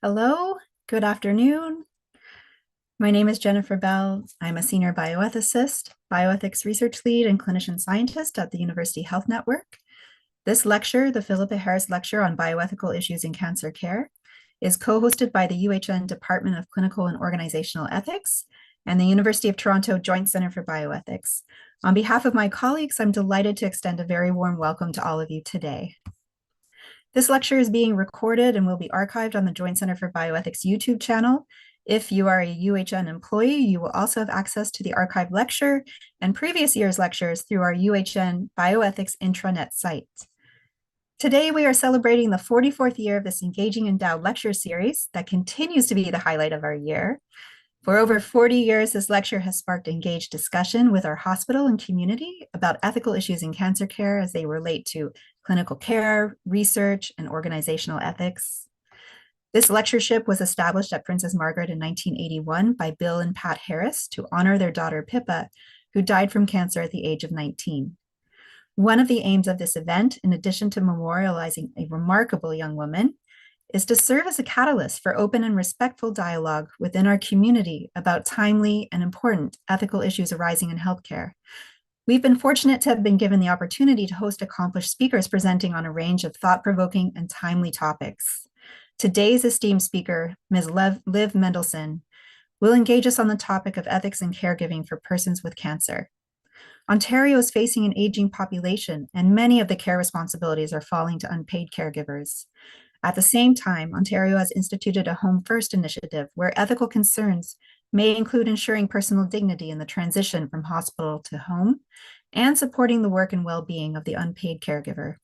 Hello, good afternoon. My name is Jennifer Bell. I'm a senior bioethicist, bioethics research lead, and clinician scientist at the University Health Network. This lecture, the Philippa Harris Lecture on Bioethical Issues in Cancer Care, is co-hosted by the UHN Department of Clinical and Organizational Ethics and the University of Toronto Joint Centre for Bioethics. On behalf of my colleagues, I'm delighted to extend a very warm welcome to all of you today. This lecture is being recorded and will be archived on the Joint Center for Bioethics YouTube channel. If you are a UHN employee, you will also have access to the archived lecture and previous year's lectures through our UHN Bioethics intranet site. Today, we are celebrating the 44th year of this engaging endowed lecture series that continues to be the highlight of our year. For over 40 years, this lecture has sparked engaged discussion with our hospital and community about ethical issues in cancer care as they relate to clinical care, research, and organizational ethics. This lectureship was established at Princess Margaret in 1981 by Bill and Pat Harris to honor their daughter Pippa, who died from cancer at the age of 19. One of the aims of this event, in addition to memorializing a remarkable young woman, is to serve as a catalyst for open and respectful dialogue within our community about timely and important ethical issues arising in healthcare. We've been fortunate to have been given the opportunity to host accomplished speakers presenting on a range of thought-provoking and timely topics. Today's esteemed speaker, Ms. Liv Mendelsohn, will engage us on the topic of ethics and caregiving for persons with cancer. Ontario is facing an aging population, and many of the care responsibilities are falling to unpaid caregivers. At the same time, Ontario has instituted a Home First initiative where ethical concerns may include ensuring personal dignity in the transition from hospital to home and supporting the work and well-being of the unpaid caregiver.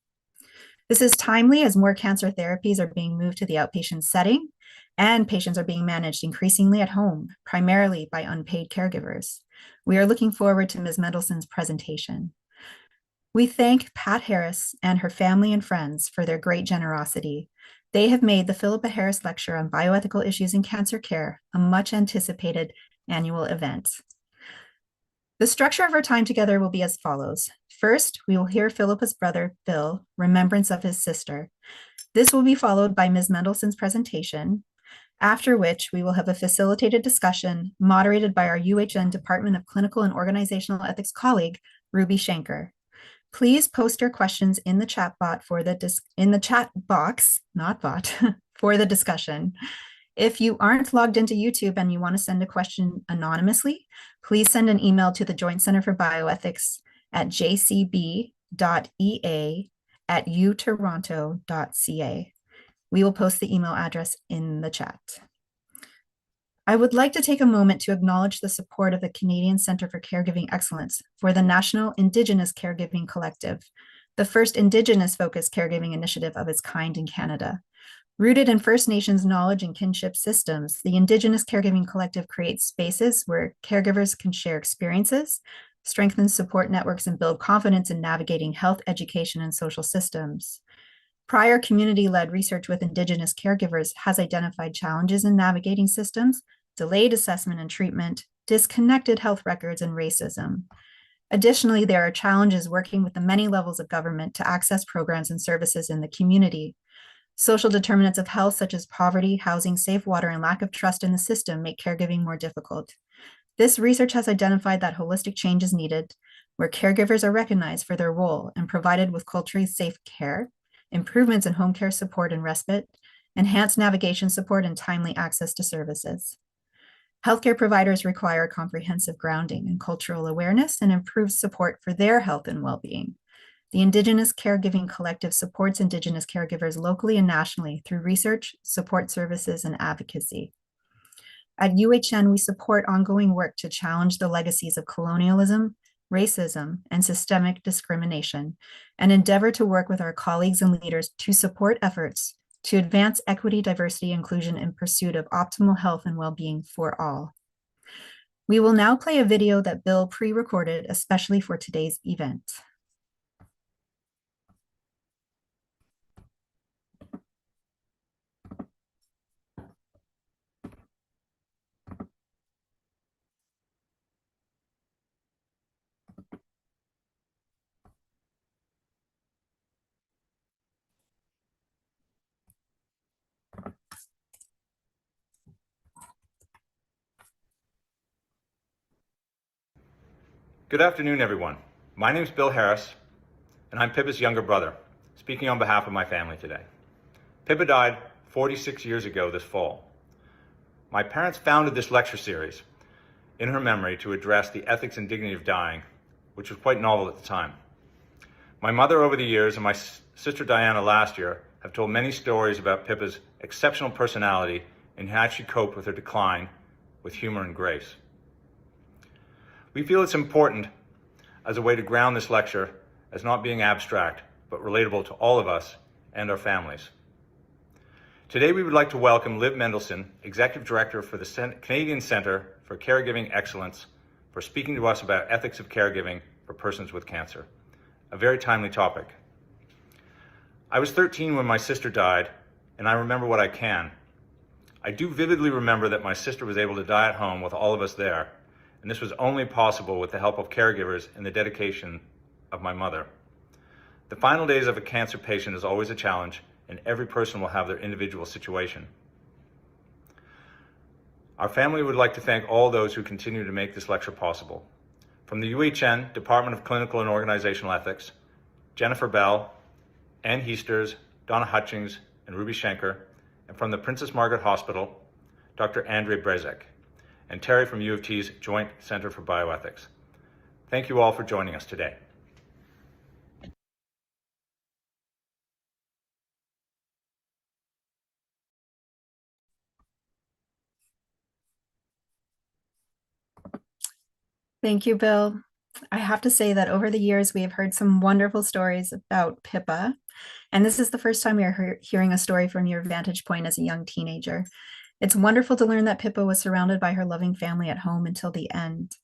This is timely as more cancer therapies are being moved to the outpatient setting and patients are being managed increasingly at home, primarily by unpaid caregivers. We are looking forward to Ms. Mendelsohn's presentation. We thank Pat Harris and her family and friends for their great generosity. They have made the Philippa Harris Lecture on Bioethical Issues in Cancer Care a much anticipated annual event. The structure of our time together will be as follows. First, we will hear Philippa's brother, Bill, remembrance of his sister. This will be followed by Ms. Mendelsohn's presentation, after which we will have a facilitated discussion moderated by our UHN Department of Clinical and Organizational Ethics colleague, Ruby Shanker. Please post your questions in the chat box, not bot, for the discussion. If you aren't logged into YouTube and you want to send a question anonymously, please send an email to the Joint Center for Bioethics at jcb.ea@utoronto.ca. We will post the email address in the chat. I would like to take a moment to acknowledge the support of the Canadian Centre for Caregiving Excellence for the National Indigenous Caregiving Collective, the first Indigenous-focused caregiving initiative of its kind in Canada. Rooted in First Nations knowledge and kinship systems, the Indigenous Caregiving Collective creates spaces where caregivers can share experiences, strengthen support networks, and build confidence in navigating health, education, and social systems. Prior community-led research with Indigenous caregivers has identified challenges in navigating systems, delayed assessment and treatment, disconnected health records, and racism. Additionally, there are challenges working with the many levels of government to access programs and services in the community. Social determinants of health, such as poverty, housing, safe water, and lack of trust in the system, make caregiving more difficult. This research has identified that holistic change is needed, where caregivers are recognized for their role and provided with culturally safe care, improvements in home care support and respite, enhanced navigation support, and timely access to services. Healthcare providers require comprehensive grounding in cultural awareness and improved support for their health and well-being. The Indigenous Caregiving Collective supports Indigenous caregivers locally and nationally through research, support services, and advocacy. At UHN, we support ongoing work to challenge the legacies of colonialism, racism, and systemic discrimination, and endeavor to work with our colleagues and leaders to support efforts to advance equity, diversity, inclusion in pursuit of optimal health and well-being for all. We will now play a video that Bill pre-recorded especially for today's event. Good afternoon, everyone. My name is Bill Harris, and I'm Pippa's younger brother, speaking on behalf of my family today. Pippa died 46 years ago this fall. My parents founded this lecture series in her memory to address the ethics and dignity of dying, which was quite novel at the time. My mother over the years and my sister Diana last year have told many stories about Pippa's exceptional personality and how she coped with her decline with humor and grace. We feel it's important as a way to ground this lecture as not being abstract, but relatable to all of us and our families. Today, we would like to welcome Liv Mendelsohn, Executive Director for the Canadian Centre for Caregiving Excellence, for speaking to us about ethics of caregiving for persons with cancer, a very timely topic. I was 13 when my sister died, and I remember what I can. I do vividly remember that my sister was able to die at home with all of us there, and this was only possible with the help of caregivers and the dedication of my mother. The final days of a cancer patient is always a challenge, and every person will have their individual situation. Our family would like to thank all those who continue to make this lecture possible. From the UHN Department of Clinical and Organizational Ethics, Jennifer Bell, Ann Heasters, Donna Hutchings, and Ruby Schenker, and from the Princess Margaret Hospital, Dr. Andrei Brezek, and Terry from U of T's Joint Center for Bioethics. Thank you all for joining us today. Thank you, Bill. I have to say that over the years, we have heard some wonderful stories about Pippa, and this is the first time we are hearing a story from your vantage point as a young teenager. It's wonderful to learn that Pippa was surrounded by her loving family at home until the end.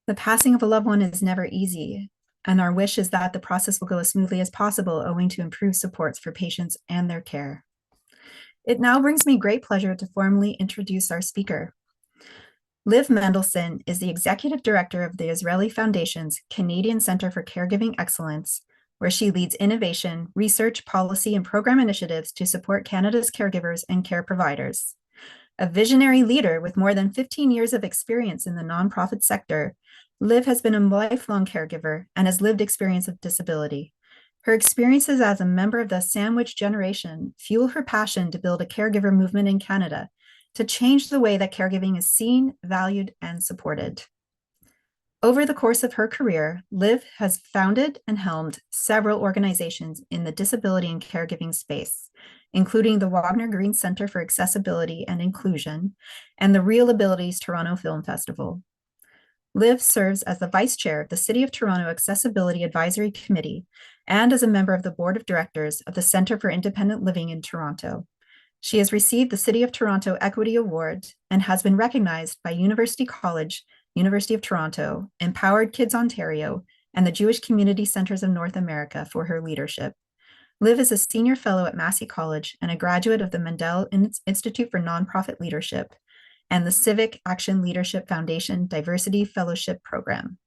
The passing of a loved one is never easy, and our wish is that the process will go as smoothly as possible owing to improved supports for patients and their care. It now brings me great pleasure to formally introduce our speaker. Liv Mendelsohn is the Executive Director of the Israeli Foundation's Canadian Centre for Caregiving Excellence, where she leads innovation, research, policy, and program initiatives to support Canada's caregivers and care providers. A visionary leader with more than 15 years of experience in the nonprofit sector, Liv has been a lifelong caregiver and has lived experience of disability. Her experiences as a member of the sandwich generation fuel her passion to build a caregiver movement in Canada to change the way that caregiving is seen, valued, and supported. Over the course of her career, Liv has founded and helmed several organizations in the disability and caregiving space, including the Wagner Green Center for Accessibility and Inclusion and the Real Abilities Toronto Film Festival. Liv serves as the Vice Chair of the City of Toronto Accessibility Advisory Committee and as a member of the Board of Directors of the Centre for Independent Living in Toronto. She has received the City of Toronto Equity Award and has been recognized by University College, University of Toronto, Empowered Kids Ontario, and the Jewish Community Centers of North America for her leadership. Liv is a senior fellow at Massey College and a graduate of the Mandel Institute for Nonprofit Leadership and the Civic Action Leadership Foundation Diversity Fellowship Program.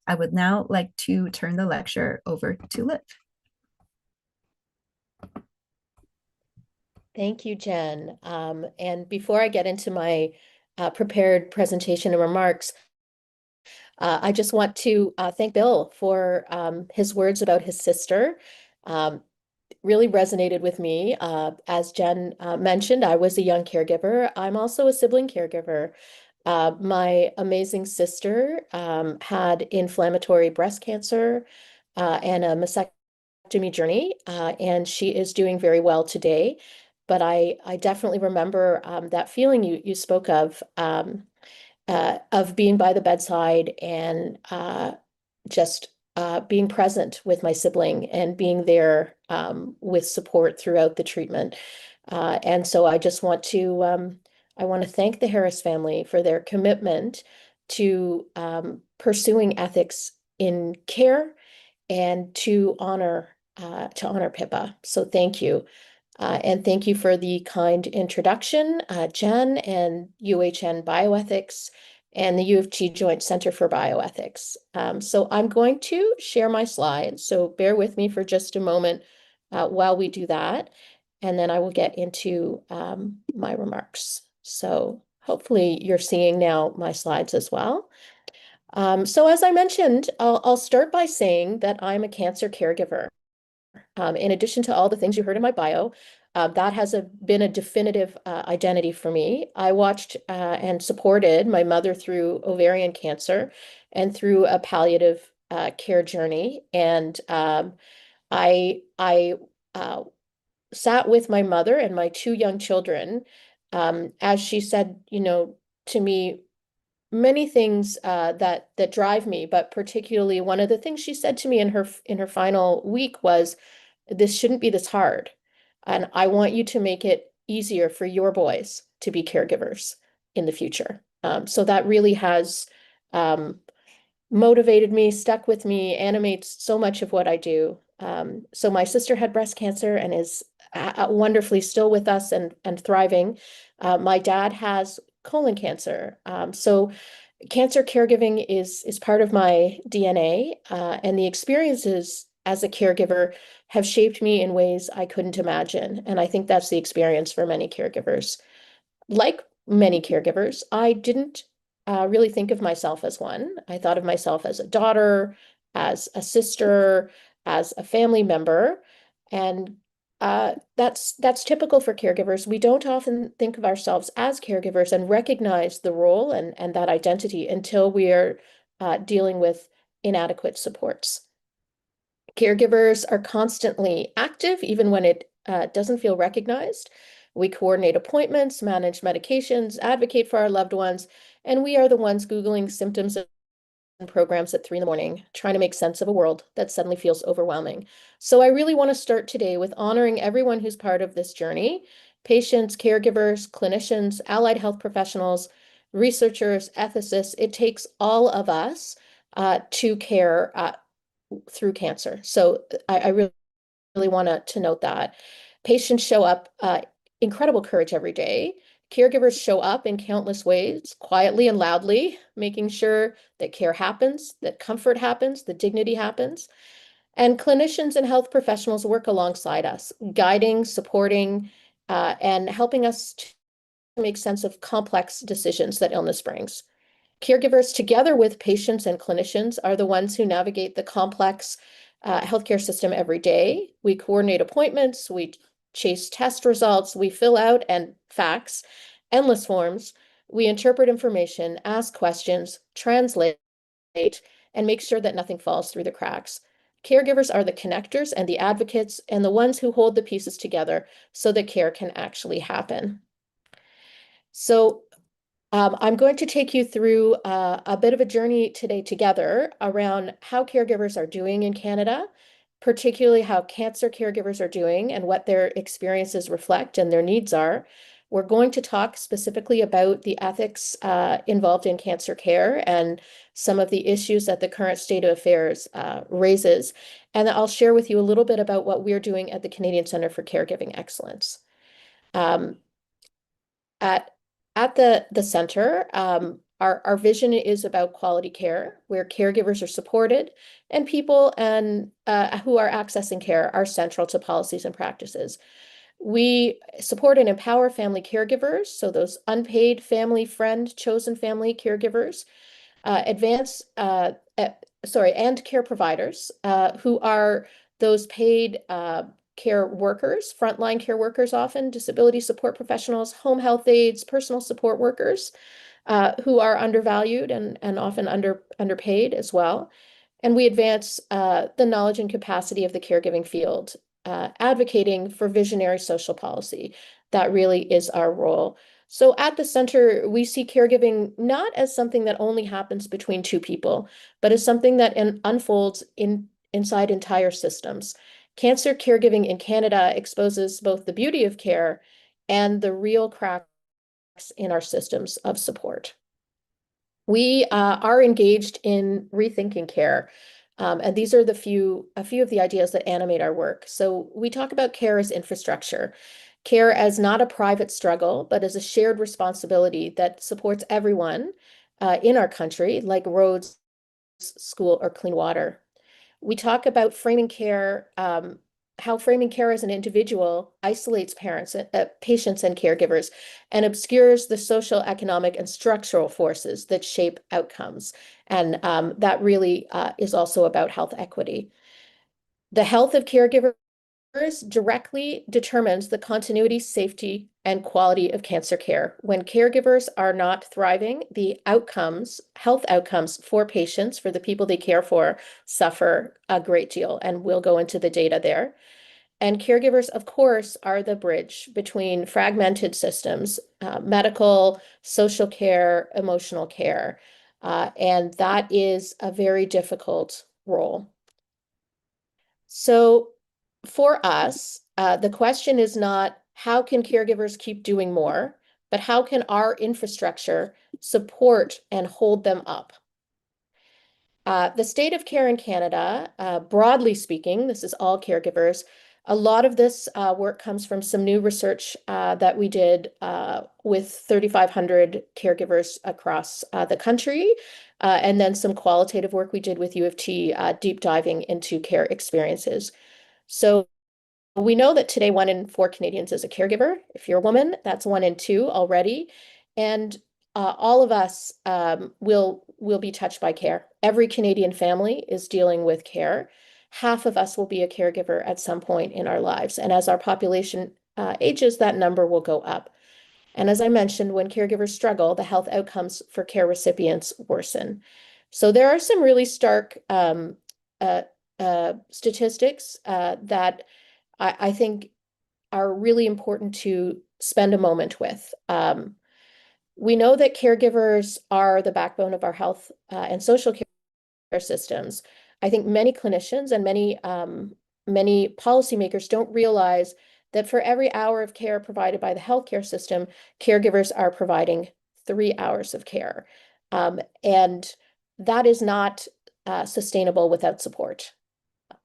I would now like to turn the lecture over to Liv. Thank you, Jen. And before I get into my prepared presentation and remarks, I just want to thank Bill for his words about his sister. Really resonated with me. As Jen mentioned, I was a young caregiver. I'm also a sibling caregiver. My amazing sister had inflammatory breast cancer and a mastectomy journey, and she is doing very well today. But I definitely remember that feeling you spoke of being by the bedside and just being present with my sibling and being there with support throughout the treatment. And so I just want to thank the Harris family for their commitment to pursuing ethics in care and to honor Pippa. So thank you. And thank you for the kind introduction, Jen and UHN Bioethics and the U of T Joint Center for Bioethics. So I'm going to share my slides, so bear with me for just a moment while we do that, and then I will get into my remarks. So hopefully you're seeing now my slides as well. So as I mentioned, I'll start by saying that I'm a cancer caregiver. In addition to all the things you heard in my bio, that has been a definitive identity for me. I watched and supported my mother through ovarian cancer and through a palliative care journey. And I sat with my mother and my two young children as she said, to me many things that drive me, but particularly one of the things she said to me in her final week was, "This shouldn't be this hard, and I want you to make it easier for your boys to be caregivers in the future." So that really has um, motivated me, stuck with me, animates so much of what I do. So my sister had breast cancer and is wonderfully still with us and thriving. My dad has colon cancer. So cancer caregiving is part of my DNA, and the experiences as a caregiver have shaped me in ways I couldn't imagine. And I think that's the experience for many caregivers. Like many caregivers, I didn't really think of myself as one. I thought of myself as a daughter, as a sister, as a family member, and that's typical for caregivers. We don't often think of ourselves as caregivers and recognize the role and that identity until we are dealing with inadequate supports. Caregivers are constantly active, even when it doesn't feel recognized. We coordinate appointments, manage medications, advocate for our loved ones, and we are the ones Googling symptoms and programs at 3 in the morning, trying to make sense of a world that suddenly feels overwhelming. So I really want to start today with honoring everyone who's part of this journey: patients, caregivers, clinicians, allied health professionals, researchers, ethicists. It takes all of us to care through cancer. So I really want to note that. Patients show up incredible courage every day. Caregivers show up in countless ways, quietly and loudly, making sure that care happens, that comfort happens, that dignity happens. And clinicians and health professionals work alongside us, guiding, supporting, and helping us to make sense of complex decisions that illness brings. Caregivers, together with patients and clinicians, are the ones who navigate the complex healthcare system every day. We coordinate appointments, we chase test results, we fill out and fax endless forms, we interpret information, ask questions, translate, and make sure that nothing falls through the cracks. Caregivers are the connectors and the advocates and the ones who hold the pieces together so that care can actually happen. So I'm going to take you through a bit of a journey today together around how caregivers are doing in Canada, particularly how cancer caregivers are doing and what their experiences reflect and their needs are. We're going to talk specifically about the ethics involved in cancer care and some of the issues that the current state of affairs raises. And I'll share with you a little bit about what we're doing at the Canadian Centre for Caregiving Excellence. Um, at the center, our vision is about quality care, where caregivers are supported and people who are accessing care are central to policies and practices. We support and empower family caregivers, so those unpaid family, friend, chosen family caregivers, advance, and care providers who are those paid care workers, frontline care workers, often disability support professionals, home health aides, personal support workers who are undervalued and often underpaid as well. And we advance the knowledge and capacity of the caregiving field, advocating for visionary social policy. That really is our role. So at the center, we see caregiving not as something that only happens between two people, but as something that unfolds inside entire systems. Cancer caregiving in Canada exposes both the beauty of care and the real cracks in our systems of support. We are engaged in rethinking care. And these are a few of the ideas that animate our work. So we talk about care as infrastructure, care as not a private struggle, but as a shared responsibility that supports everyone in our country, like roads, school, or clean water. We talk about framing care how framing care as an individual isolates patients and caregivers and obscures the social, economic, and structural forces that shape outcomes. And that really is also about health equity. The health of caregivers directly determines the continuity, safety, and quality of cancer care. When caregivers are not thriving, the outcomes, health outcomes for patients, for the people they care for, suffer a great deal. And we'll go into the data there. And caregivers, of course, are the bridge between fragmented systems, medical, social care, emotional care. And that is a very difficult role. So for us, the question is not how can caregivers keep doing more, but how can our infrastructure support and hold them up? The state of care in Canada, broadly speaking, this is all caregivers. A lot of this work comes from some new research that we did with 3,500 caregivers across the country, and then some qualitative work we did with U of T, deep diving into care experiences. So we know that today 1 in 4 Canadians is a caregiver. If you're a woman, that's 1 in 2 already. And all of us will be touched by care. Every Canadian family is dealing with care. Half of us will be a caregiver at some point in our lives. And as our population ages, that number will go up. And as I mentioned, when caregivers struggle, the health outcomes for care recipients worsen. So there are some really stark statistics that I think are really important to spend a moment with. We know that caregivers are the backbone of our health and social care systems. I think many clinicians and many policymakers don't realize that for every hour of care provided by the healthcare system, caregivers are providing 3 hours of care. And that is not sustainable without support.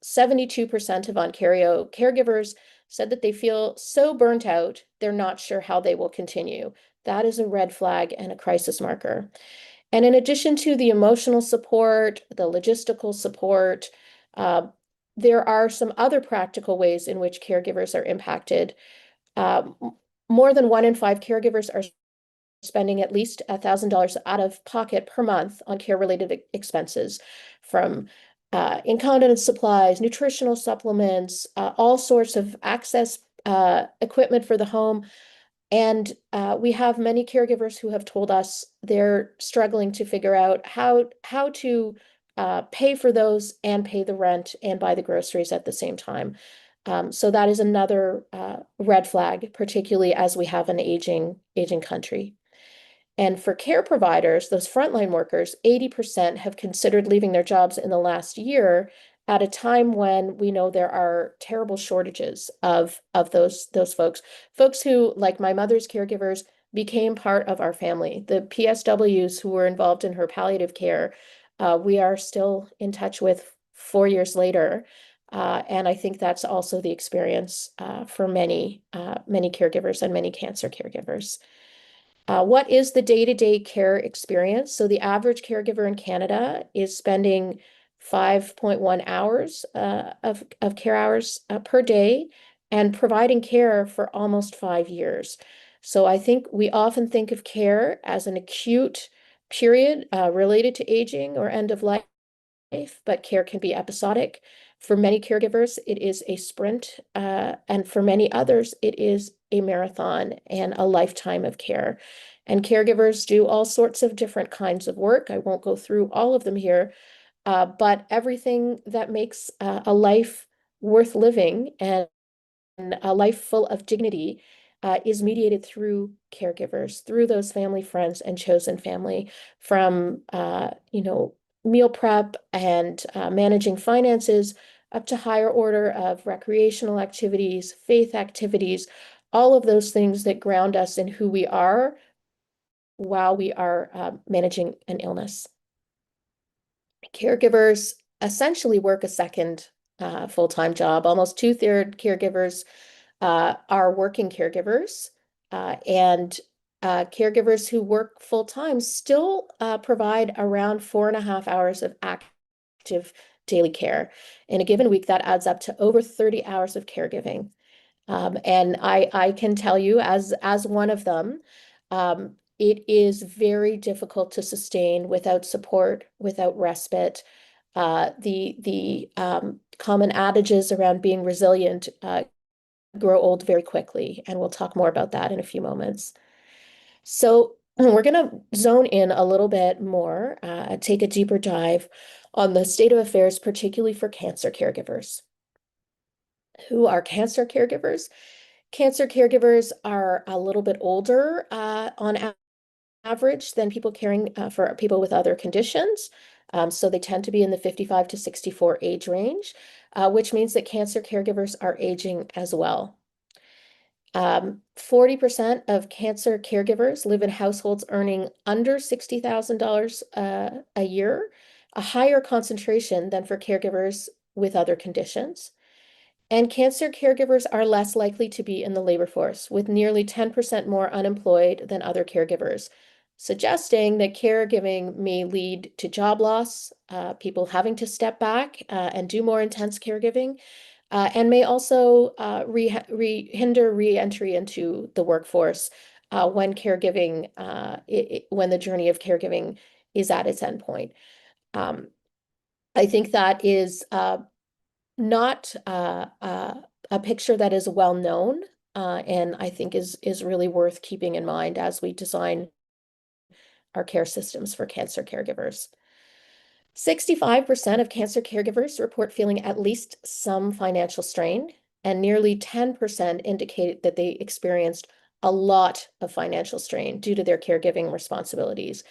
72% of Ontario caregivers said that they feel so burnt out, they're not sure how they will continue. That is a red flag and a crisis marker. And in addition to the emotional support, the logistical support, there are some other practical ways in which caregivers are impacted. More than 1 in 5 caregivers are spending at least $1,000 out of pocket per month on care-related expenses, from incontinence supplies, nutritional supplements, all sorts of access equipment for the home. And we have many caregivers who have told us they're struggling to figure out how to pay for those and pay the rent and buy the groceries at the same time. So that is another red flag, particularly as we have an aging country. And for care providers, those frontline workers, 80% have considered leaving their jobs in the last year at a time when we know there are terrible shortages of those folks who, like my mother's caregivers, became part of our family. The PSWs who were involved in her palliative care, we are still in touch with 4 years later. And I think that's also the experience for many caregivers and many cancer caregivers. What is the day-to-day care experience? So the average caregiver in Canada is spending 5.1 hours of care hours per day and providing care for almost 5 years. So I think we often think of care as an acute period related to aging or end of life, but care can be episodic. For many caregivers, it is a sprint, and for many others, it is a marathon and a lifetime of care. And caregivers do all sorts of different kinds of work. I won't go through all of them here, but everything that makes a life worth living and a life full of dignity is mediated through caregivers, through those family, friends, and chosen family, from meal prep and managing finances up to higher order of recreational activities, faith activities, all of those things that ground us in who we are while we are managing an illness. Caregivers essentially work a second full-time job. Almost 2/3 caregivers are working caregivers, and caregivers who work full-time still provide around 4.5 hours of active daily care. In a given week, that adds up to over 30 hours of caregiving. And I can tell you, as one of them, it is very difficult to sustain without support, without respite. The common adages around being resilient grow old very quickly, and we'll talk more about that in a few moments. So we're going to zone in a little bit more, take a deeper dive on the state of affairs, particularly for cancer caregivers. Who are cancer caregivers? Cancer caregivers are a little bit older on average than people caring for people with other conditions. So they tend to be in the 55 to 64 age range, which means that cancer caregivers are aging as well. 40% of cancer caregivers live in households earning under $60,000 a year, a higher concentration than for caregivers with other conditions. And cancer caregivers are less likely to be in the labor force, with nearly 10% more unemployed than other caregivers, suggesting that caregiving may lead to job loss, people having to step back and do more intense caregiving, and may also hinder re-entry into the workforce when caregiving, when the journey of caregiving is at its endpoint. I think that is not a picture that is well known, and I think is really worth keeping in mind as we design our care systems for cancer caregivers. 65% of cancer caregivers report feeling at least some financial strain, and nearly 10% indicate that they experienced a lot of financial strain due to their caregiving responsibilities.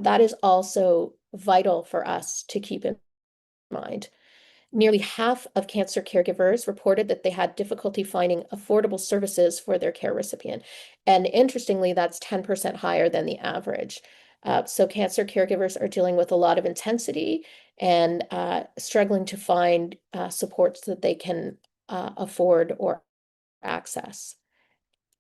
That is also vital for us to keep in mind. Nearly half of cancer caregivers reported that they had difficulty finding affordable services for their care recipient. And interestingly, that's 10% higher than the average. So cancer caregivers are dealing with a lot of intensity and struggling to find supports that they can afford or access.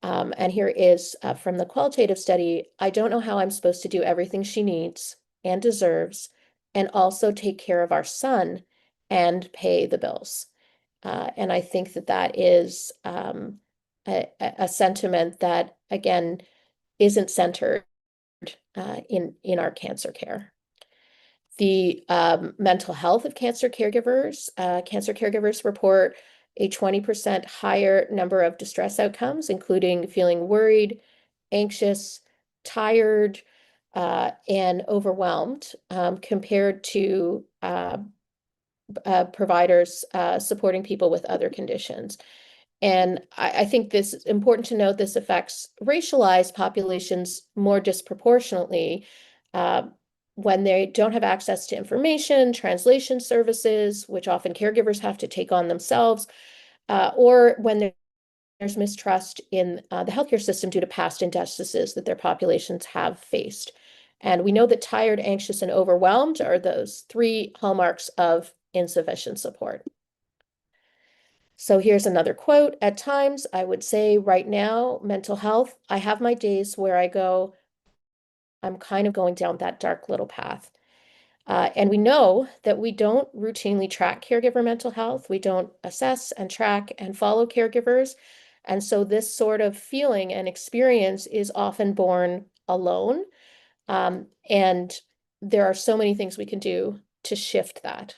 And here is from the qualitative study: I don't know how I'm supposed to do everything she needs and deserves, and also take care of our son and pay the bills. And I think that that is a sentiment that, again, isn't centered in our cancer care. The mental health of cancer caregivers report a 20% higher number of distress outcomes, including feeling worried, anxious, tired, and overwhelmed, compared to providers supporting people with other conditions. And I think this is important to note: this affects racialized populations more disproportionately when they don't have access to information, translation services, which often caregivers have to take on themselves, or when there's mistrust in the healthcare system due to past injustices that their populations have faced. And we know that tired, anxious, and overwhelmed are those three hallmarks of insufficient support. So here's another quote. At times, I would say right now, mental health, I have my days where I go, I'm kind of going down that dark little path. And we know that we don't routinely track caregiver mental health. We don't assess and track and follow caregivers. And so this sort of feeling and experience is often born alone. And there are so many things we can do to shift that.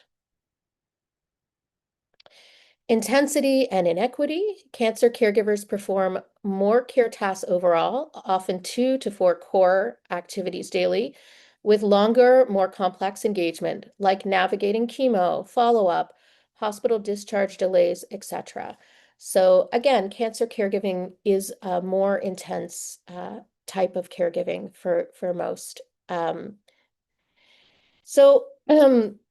Intensity and inequity. Cancer caregivers perform more care tasks overall, often 2 to 4 core activities daily, with longer, more complex engagement, like navigating chemo, follow-up, hospital discharge delays, etc. So again, cancer caregiving is a more intense type of caregiving for most.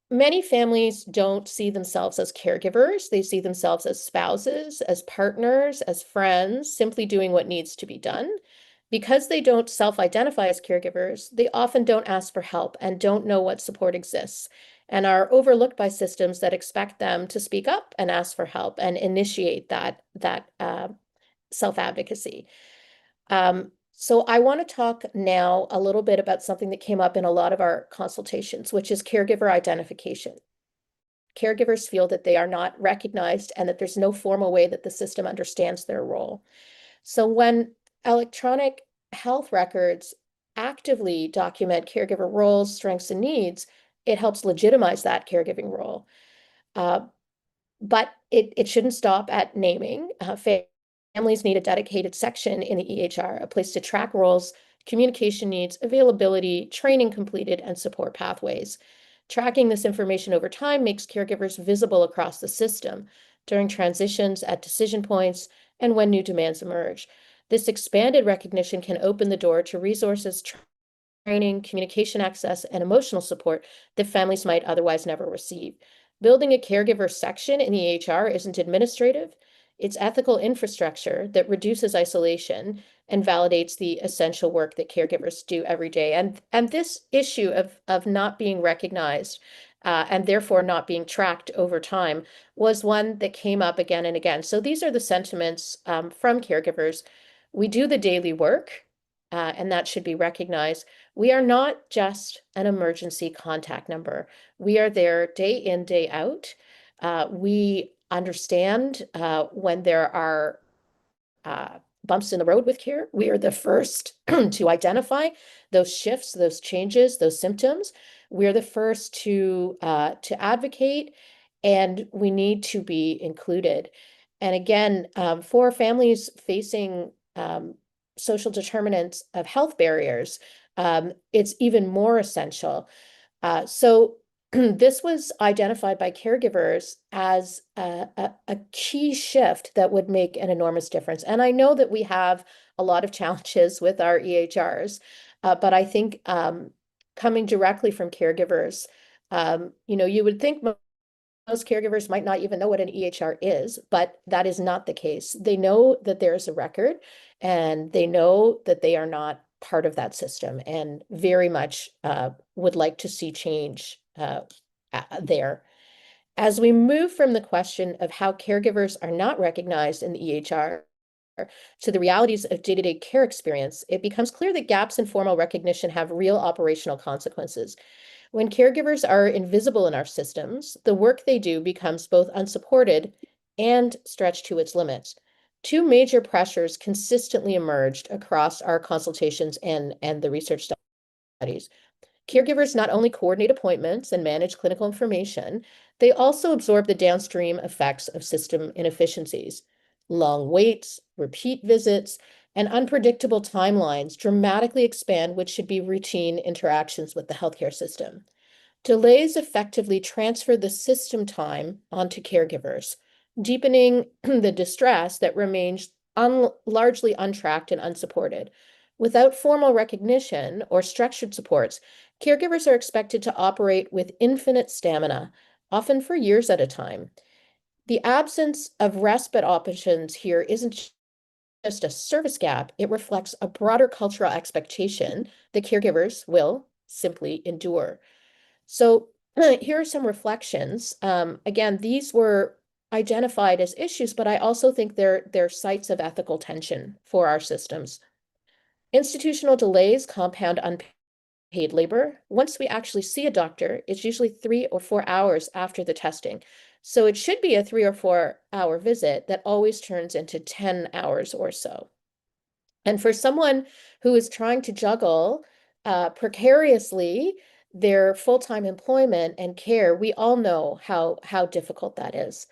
Many families don't see themselves as caregivers. They see themselves as spouses, as partners, as friends, simply doing what needs to be done. Because they don't self-identify as caregivers, they often don't ask for help and don't know what support exists, and are overlooked by systems that expect them to speak up and ask for help and initiate that self-advocacy. So I want to talk now a little bit about something that came up in a lot of our consultations, which is caregiver identification. caregivers feel that they are not recognized and that there's no formal way that the system understands their role. So when electronic health records actively document caregiver roles, strengths, and needs, it helps legitimize that caregiving role. But it shouldn't stop at naming. Families need a dedicated section in the EHR, a place to track roles, communication needs, availability, training completed, and support pathways. Tracking this information over time makes caregivers visible across the system during transitions, at decision points, and when new demands emerge. This expanded recognition can open the door to resources, training, communication access, and emotional support that families might otherwise never receive. Building a caregiver section in the EHR isn't administrative, it's ethical infrastructure that reduces isolation and validates the essential work that caregivers do every day. And this issue of not being recognized and therefore not being tracked over time was one that came up again and again. So these are the sentiments from caregivers. We do the daily work, and that should be recognized. We are not just an emergency contact number. We are there day in, day out. We understand when there are bumps in the road with care. We are the first to identify those shifts, those changes, those symptoms. We're the first to advocate, and we need to be included. And again, for families facing social determinants of health barriers, it's even more essential. So this was identified by caregivers as a key shift that would make an enormous difference. And I know that we have a lot of challenges with our EHRs, but I think coming directly from caregivers, you would think most caregivers might not even know what an EHR is, but that is not the case. They know that there's a record and they know that they are not part of that system and very much would like to see change there. As we move from the question of how caregivers are not recognized in the EHR to the realities of day-to-day care experience, it becomes clear that gaps in formal recognition have real operational consequences. When caregivers are invisible in our systems, the work they do becomes both unsupported and stretched to its limits. Two major pressures consistently emerged across our consultations and the research studies. Caregivers not only coordinate appointments and manage clinical information, they also absorb the downstream effects of system inefficiencies. Long waits, repeat visits, and unpredictable timelines dramatically expand what should be routine interactions with the healthcare system. Delays effectively transfer the system time onto caregivers, deepening the distress that remains largely untracked and unsupported. Without formal recognition or structured supports, caregivers are expected to operate with infinite stamina, often for years at a time. The absence of respite options here isn't just a service gap, it reflects a broader cultural expectation that caregivers will simply endure. So here are some reflections. Again, these were identified as issues, but I also think they're sites of ethical tension for our systems. Institutional delays compound unpaid labor. Once we actually see a doctor, it's usually 3 or 4 hours after the testing. So it should be a 3 or 4 hour visit that always turns into 10 hours or so. And for someone who is trying to juggle precariously their full-time employment and care, we all know how difficult that is.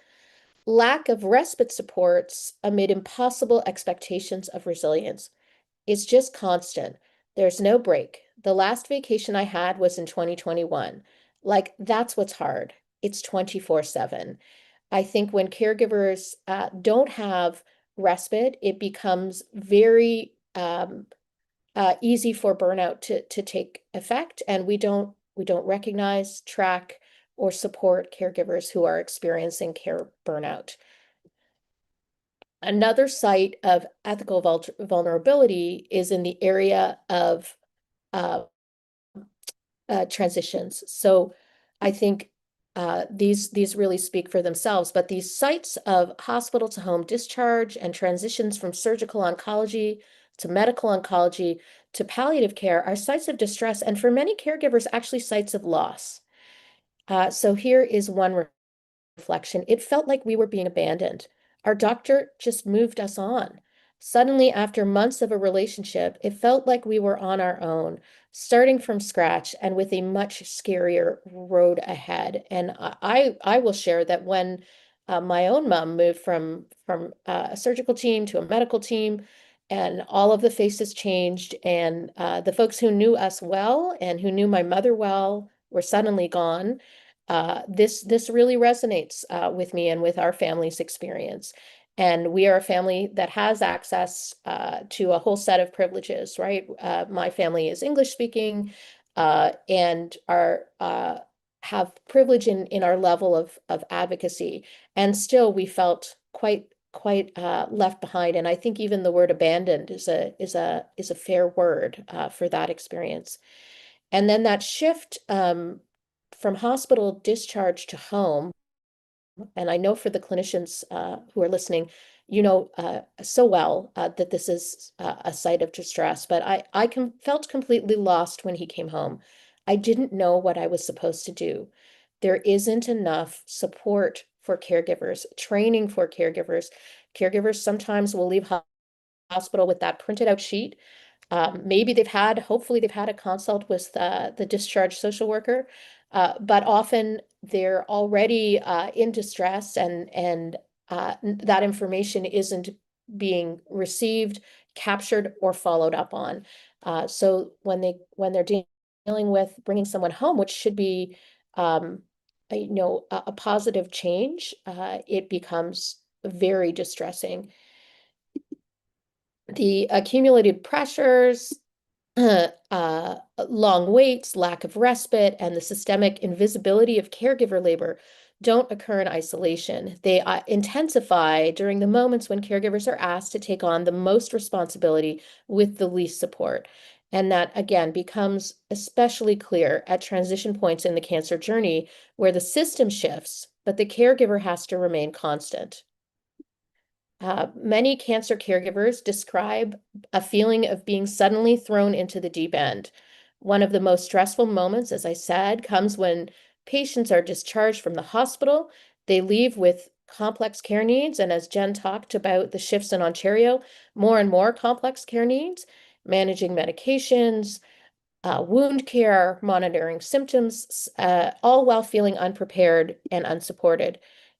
Lack of respite supports amid impossible expectations of resilience. It's just constant. There's no break. The last vacation I had was in 2021. Like, that's what's hard. It's 24/7. I think when caregivers don't have respite, it becomes very easy for burnout to take effect, and we don't recognize, track, or support caregivers who are experiencing care burnout. Another site of ethical vulnerability is in the area of transitions. So I think these really speak for themselves, but these sites of hospital to home discharge and transitions from surgical oncology to medical oncology to palliative care are sites of distress, and for many caregivers, actually sites of loss. So here is one reflection, it felt like we were being abandoned. Our doctor just moved us on. Suddenly, after months of a relationship, it felt like we were on our own, starting from scratch and with a much scarier road ahead. And I will share that when my own mom moved from a surgical team to a medical team, and all of the faces changed, and the folks who knew us well and who knew my mother well were suddenly gone. This really resonates with me and with our family's experience. And we are a family that has access to a whole set of privileges, right? My family is English speaking and are have privilege in our level of advocacy. And still we felt quite left behind. And I think even the word abandoned is a fair word for that experience. And then that shift from hospital discharge to home, and I know for the clinicians who are listening, you know so well that this is a site of distress, but I felt completely lost when he came home. I didn't know what I was supposed to do. There isn't enough support for caregivers, training for caregivers. Caregivers sometimes will leave hospital with that printed out sheet. Maybe hopefully they've had a consult with the discharge social worker, but often they're already in distress, and that information isn't being received, captured, or followed up on. So when they're dealing with bringing someone home, which should be a positive change, it becomes very distressing. The accumulated pressures, long waits, lack of respite, and the systemic invisibility of caregiver labor don't occur in isolation. They intensify during the moments when caregivers are asked to take on the most responsibility with the least support. And that, again, becomes especially clear at transition points in the cancer journey where the system shifts, but the caregiver has to remain constant. Many cancer caregivers describe a feeling of being suddenly thrown into the deep end. One of the most stressful moments, as I said, comes when patients are discharged from the hospital. They leave with complex care needs, and as Jen talked about the shifts in Ontario, more and more complex care needs, managing medications, wound care, monitoring symptoms, all while feeling unprepared and unsupported.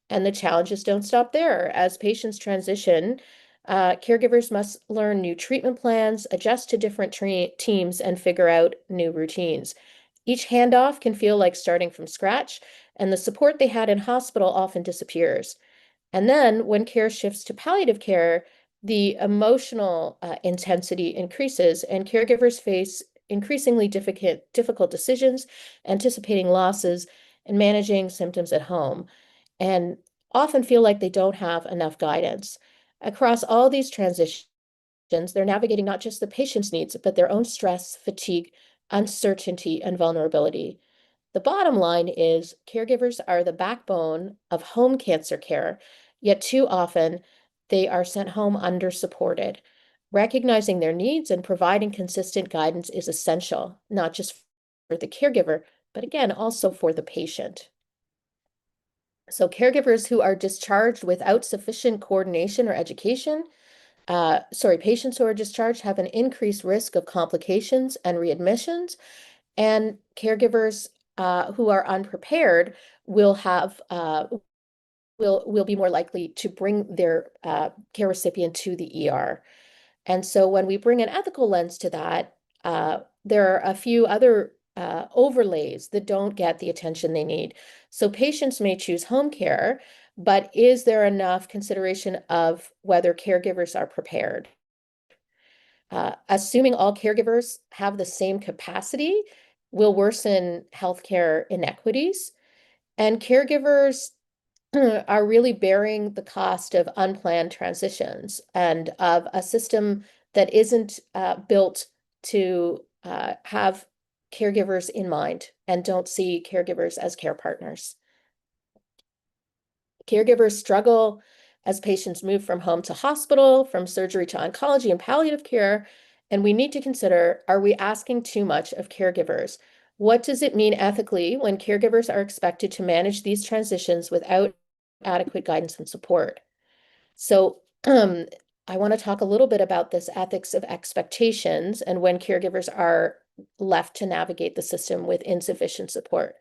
And the challenges don't stop there. As patients transition, caregivers must learn new treatment plans, adjust to different teams, and figure out new routines. Each handoff can feel like starting from scratch, and the support they had in hospital often disappears. And then when care shifts to palliative care, the emotional intensity increases, and caregivers face increasingly difficult decisions, anticipating losses, and managing symptoms at home, and often feel like they don't have enough guidance. Across all these transitions, they're navigating not just the patient's needs, but their own stress, fatigue, uncertainty, and vulnerability. The bottom line is caregivers are the backbone of home cancer care, yet too often they are sent home undersupported. Recognizing their needs and providing consistent guidance is essential, not just for the caregiver, but again, also for the patient. So caregivers who are discharged without sufficient coordination or education, patients who are discharged have an increased risk of complications and readmissions, and caregivers who are unprepared will have will be more likely to bring their care recipient to the ER. And so when we bring an ethical lens to that, there are a few other overlays that don't get the attention they need. So patients may choose home care, but is there enough consideration of whether caregivers are prepared? Assuming all caregivers have the same capacity will worsen healthcare inequities, and caregivers are really bearing the cost of unplanned transitions and of a system that isn't built to have caregivers in mind and don't see caregivers as care partners. Caregivers struggle as patients move from home to hospital, from surgery to oncology and palliative care, and we need to consider, are we asking too much of caregivers? What does it mean ethically when caregivers are expected to manage these transitions without adequate guidance and support. So I want to talk a little bit about this ethics of expectations and when caregivers are left to navigate the system with insufficient support.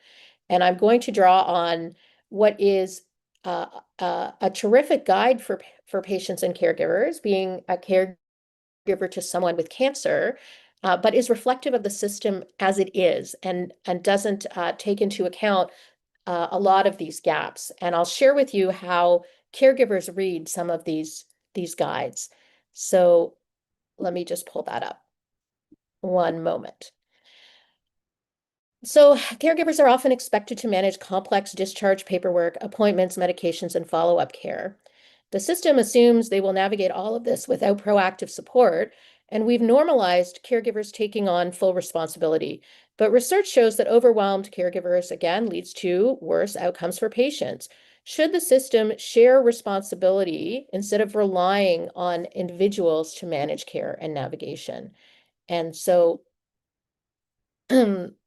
And I'm going to draw on what is a terrific guide for patients and caregivers, being a caregiver to someone with cancer, but is reflective of the system as it is and doesn't take into account a lot of these gaps. And I'll share with you how caregivers read some of these guides. So let me just pull that up. One moment. So caregivers are often expected to manage complex discharge paperwork, appointments, medications, and follow-up care. The system assumes they will navigate all of this without proactive support, and we've normalized caregivers taking on full responsibility. But research shows that overwhelmed caregivers, again, leads to worse outcomes for patients. Should the system share responsibility instead of relying on individuals to manage care and navigation? And so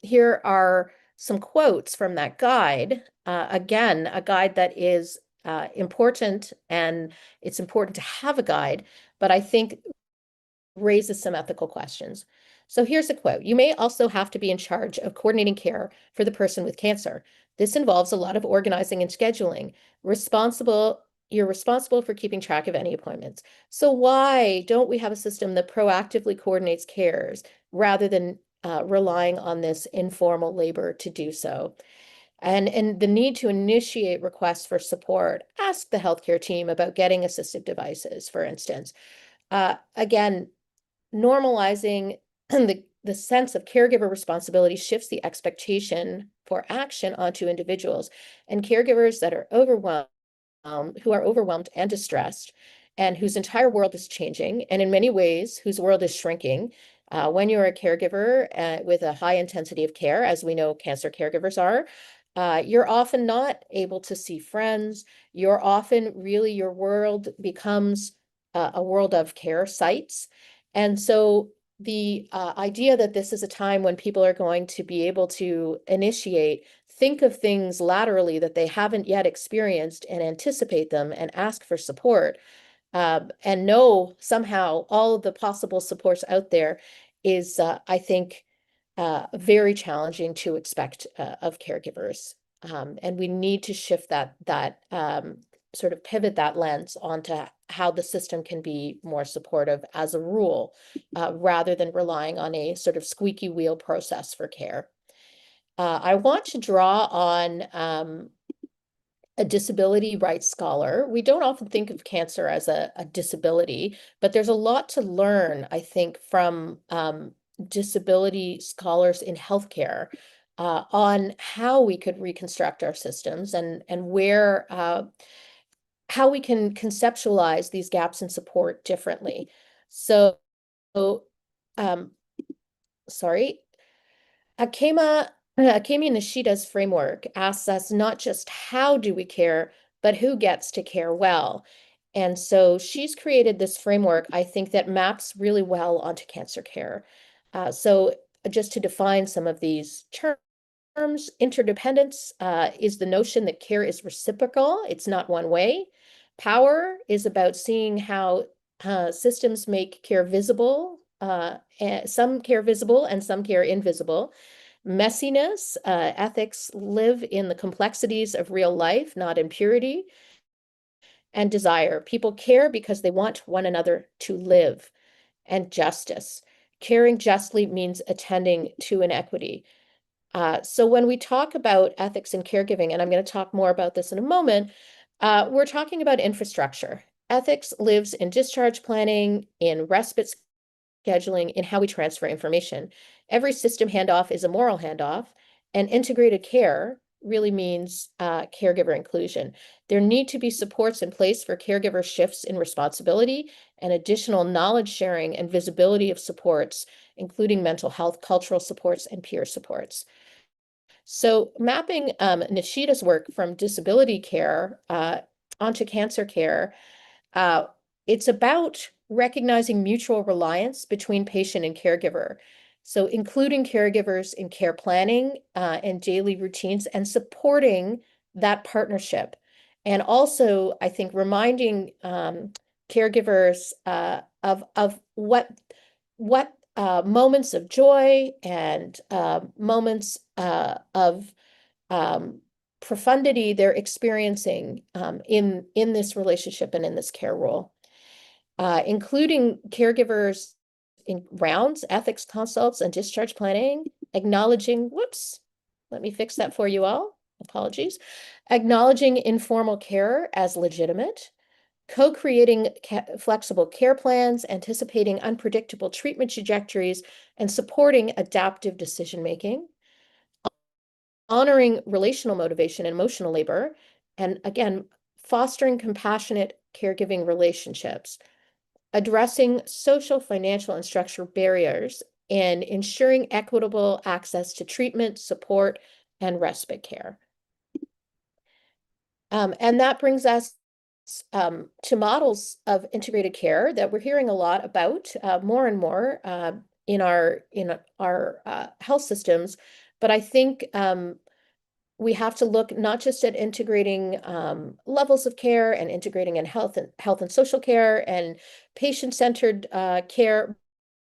here are some quotes from that guide. Again, a guide that is important, and it's important to have a guide, but I think raises some ethical questions. So here's a quote. You may also have to be in charge of coordinating care for the person with cancer. This involves a lot of organizing and scheduling. You're responsible for keeping track of any appointments. So why don't we have a system that proactively coordinates cares rather than relying on this informal labor to do so? And the need to initiate requests for support. Ask the healthcare team about getting assistive devices, for instance. Again, normalizing the sense of caregiver responsibility shifts the expectation for action onto individuals, and caregivers that are overwhelmed, who are overwhelmed and distressed, and whose entire world is changing, and in many ways, whose world is shrinking. When you're a caregiver with a high intensity of care, as we know cancer caregivers are, you're often not able to see friends. You're often really, your world becomes a world of care sites. And so the idea that this is a time when people are going to be able to think of things laterally that they haven't yet experienced and anticipate them and ask for support, and know somehow all of the possible supports out there is, I think, very challenging to expect of caregivers. And we need to shift that sort of pivot that lens onto how the system can be more supportive as a rule, rather than relying on a sort of squeaky wheel process for care. I want to draw on a disability rights scholar. We don't often think of cancer as a disability, but there's a lot to learn, I think, from disability scholars in healthcare on how we could reconstruct our systems and where how we can conceptualize these gaps in support differently. So, um, sorry, Akemi Nishida's framework asks us not just how do we care, but who gets to care well. And so she's created this framework, I think, that maps really well onto cancer care. So just to define some of these terms, interdependence is the notion that care is reciprocal. It's not one way. Power is about seeing how systems make care visible, and some care visible and some care invisible. Messiness, ethics live in the complexities of real life, not in purity. And desire, people care because they want one another to live. And justice, caring justly means attending to inequity. So when we talk about ethics and caregiving, and I'm going to talk more about this in a moment, we're talking about infrastructure. Ethics lives in discharge planning, in respite scheduling, in how we transfer information. Every system handoff is a moral handoff, and integrated care really means caregiver inclusion. There need to be supports in place for caregiver shifts in responsibility and additional knowledge sharing and visibility of supports, including mental health, cultural supports, and peer supports. So mapping Nishida's work from disability care onto cancer care, it's about recognizing mutual reliance between patient and caregiver. So including caregivers in care planning and daily routines and supporting that partnership. And also, I think reminding caregivers of what moments of joy and moments of profundity they're experiencing in this relationship and in this care role, including caregivers in rounds, ethics consults, and discharge planning, acknowledging, whoops, let me fix that for you all. Apologies. Acknowledging informal care as legitimate, co-creating flexible care plans, anticipating unpredictable treatment trajectories, and supporting adaptive decision-making, honoring relational motivation and emotional labor, and again, fostering compassionate caregiving relationships, addressing social, financial, and structural barriers, and ensuring equitable access to treatment, support, and respite care. And that brings us to models of integrated care that we're hearing a lot about more and more in our health systems. But I think we have to look not just at integrating levels of care and integrating in health and social care and patient-centered care,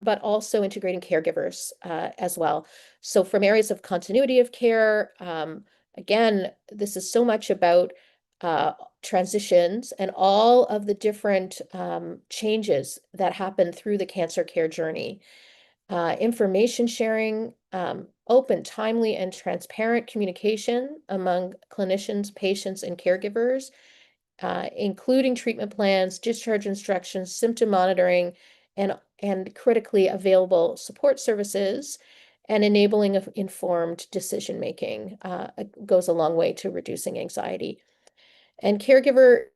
but also integrating caregivers as well. So from areas of continuity of care, again, this is so much about transitions and all of the different changes that happen through the cancer care journey. Information sharing, open, timely, and transparent communication among clinicians, patients, and caregivers, including treatment plans, discharge instructions, symptom monitoring, and critically available support services, and enabling of informed decision-making goes a long way to reducing anxiety. And caregiver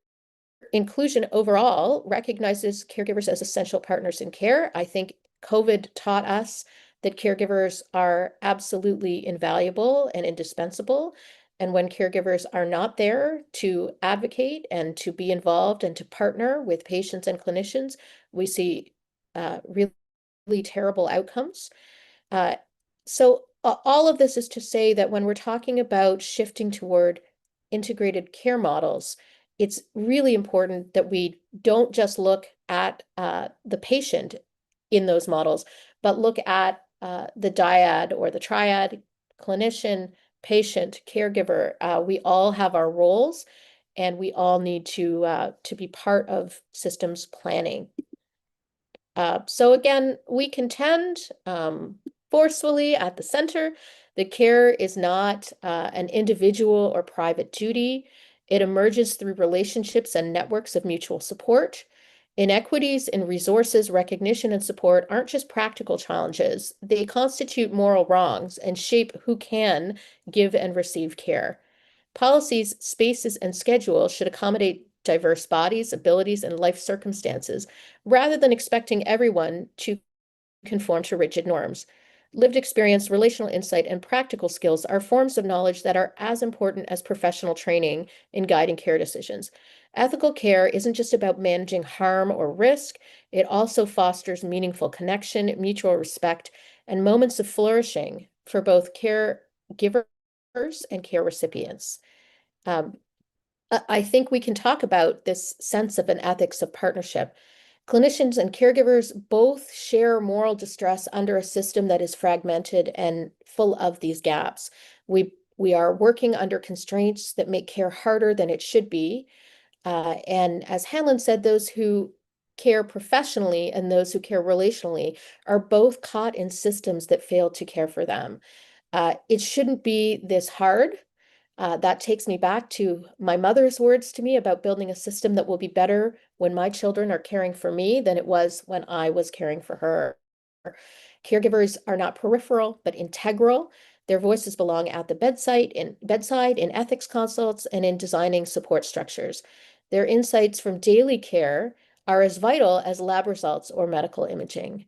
inclusion overall recognizes caregivers as essential partners in care. I think COVID taught us that caregivers are absolutely invaluable and indispensable. And when caregivers are not there to advocate and to be involved and to partner with patients and clinicians, we see really, really terrible outcomes. So all of this is to say that when we're talking about shifting toward integrated care models, it's really important that we don't just look at the patient in those models, but look at the dyad or the triad: clinician, patient, caregiver. We all have our roles, and we all need to be part of systems planning. So again, we contend forcefully at the center that care is not an individual or private duty. It emerges through relationships and networks of mutual support. Inequities in resources, recognition, and support aren't just practical challenges. They constitute moral wrongs and shape who can give and receive care. Policies, spaces, and schedules should accommodate diverse bodies, abilities, and life circumstances, rather than expecting everyone to conform to rigid norms. Lived experience, relational insight, and practical skills are forms of knowledge that are as important as professional training in guiding care decisions. Ethical care isn't just about managing harm or risk, it also fosters meaningful connection, mutual respect, and moments of flourishing for both caregivers and care recipients. I think we can talk about this sense of an ethics of partnership. Clinicians and caregivers both share moral distress under a system that is fragmented and full of these gaps. We are working under constraints that make care harder than it should be. And as Hanlon said, those who care professionally and those who care relationally are both caught in systems that fail to care for them. It shouldn't be this hard. That takes me back to my mother's words to me about building a system that will be better when my children are caring for me than it was when I was caring for her. Caregivers are not peripheral, but integral. Their voices belong at the bedside, in ethics consults, and in designing support structures. Their insights from daily care are as vital as lab results or medical imaging.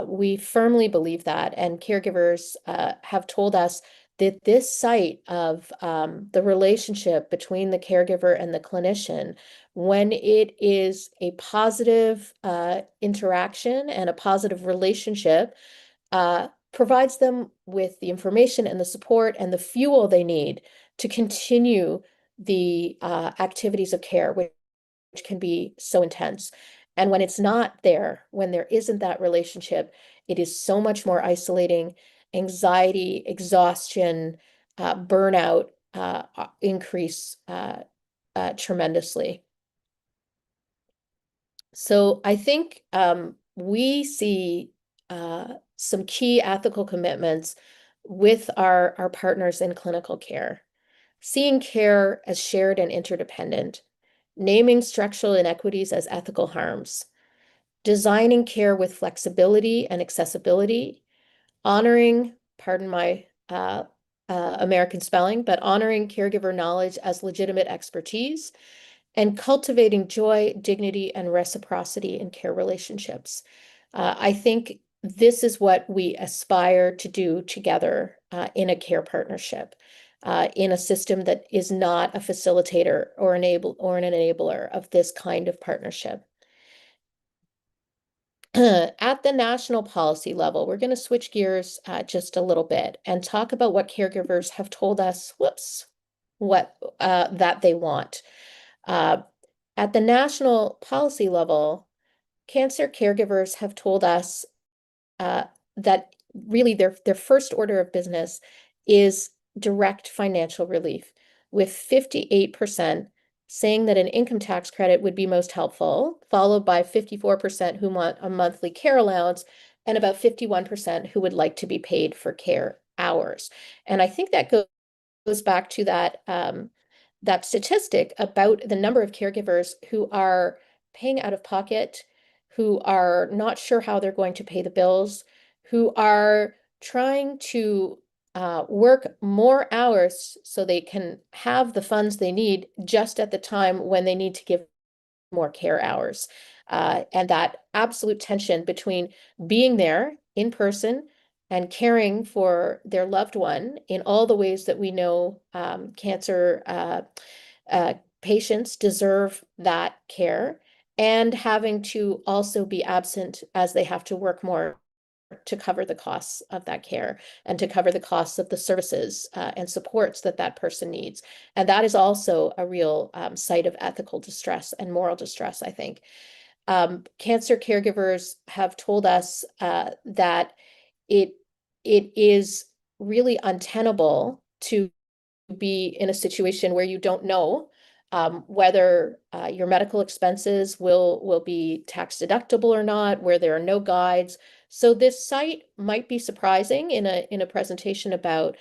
We firmly believe that, and caregivers have told us that this site of the relationship between the caregiver and the clinician, when it is a positive interaction and a positive relationship, provides them with the information and the support and the fuel they need to continue the activities of care, which can be so intense. And when it's not there, when there isn't that relationship, it is so much more isolating. Anxiety, exhaustion, burnout increase tremendously. So I think we see some key ethical commitments with our partners in clinical care. Seeing care as shared and interdependent, naming structural inequities as ethical harms, designing care with flexibility and accessibility, honoring, pardon my American spelling, but honoring caregiver knowledge as legitimate expertise, and cultivating joy, dignity, and reciprocity in care relationships. I think this is what we aspire to do together in a care partnership, in a system that is not a facilitator or an enabler of this kind of partnership. At the national policy level, we're going to switch gears just a little bit and talk about what caregivers have told us, that they want. At the national policy level, cancer caregivers have told us that really their first order of business is direct financial relief, with 58% saying that an income tax credit would be most helpful, followed by 54% who want a monthly care allowance, and about 51% who would like to be paid for care hours. And I think that goes back to that statistic about the number of caregivers who are paying out of pocket, who are not sure how they're going to pay the bills, who are trying to work more hours so they can have the funds they need just at the time when they need to give more care hours. And that absolute tension between being there in person and caring for their loved one in all the ways that we know cancer patients deserve that care, and having to also be absent as they have to work more to cover the costs of that care and to cover the costs of the services and supports that that person needs. And that is also a real site of ethical distress and moral distress, I think. Cancer caregivers have told us that it is really untenable to be in a situation where you don't know whether your medical expenses will be tax deductible or not, where there are no guides. So this site might be surprising in a presentation about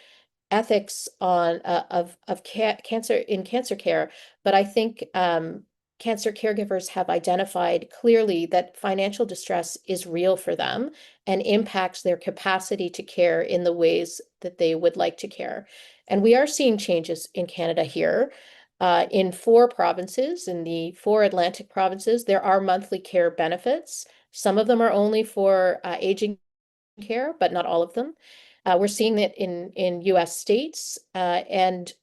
ethics of cancer in cancer care, but I think cancer caregivers have identified clearly that financial distress is real for them and impacts their capacity to care in the ways that they would like to care. And we are seeing changes in Canada here. In 4 provinces, in the 4 Atlantic provinces, there are monthly care benefits. Some of them are only for aging care, but not all of them. We're seeing that in US states, and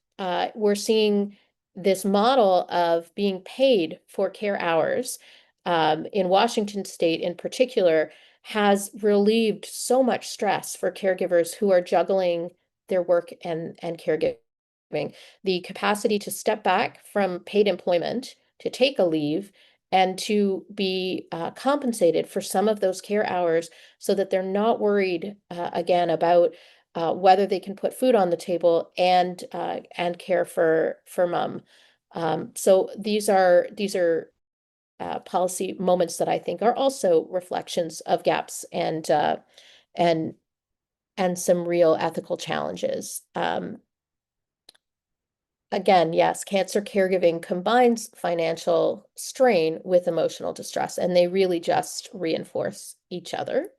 we're seeing this model of being paid for care hours in Washington state in particular has relieved so much stress for caregivers who are juggling their work and caregiving. The capacity to step back from paid employment, to take a leave, and to be compensated for some of those care hours so that they're not worried again about whether they can put food on the table and care for mom. So these are policy moments that I think are also reflections of gaps and some real ethical challenges. Again, yes, cancer caregiving combines financial strain with emotional distress, and they really just reinforce each other.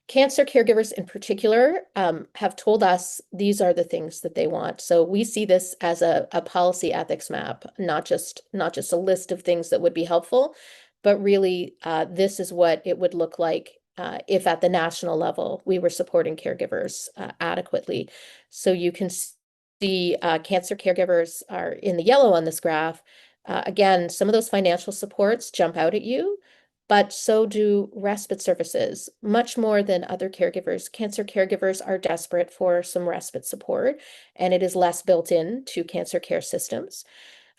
Cancer caregivers in particular have told us these are the things that they want. So we see this as a policy ethics map, not just a list of things that would be helpful, but really this is what it would look like if at the national level we were supporting caregivers adequately. So you can see cancer caregivers are in the yellow on this graph. Again, some of those financial supports jump out at you. but so do respite services, much more than other caregivers. Cancer caregivers are desperate for some respite support, and it is less built in to cancer care systems.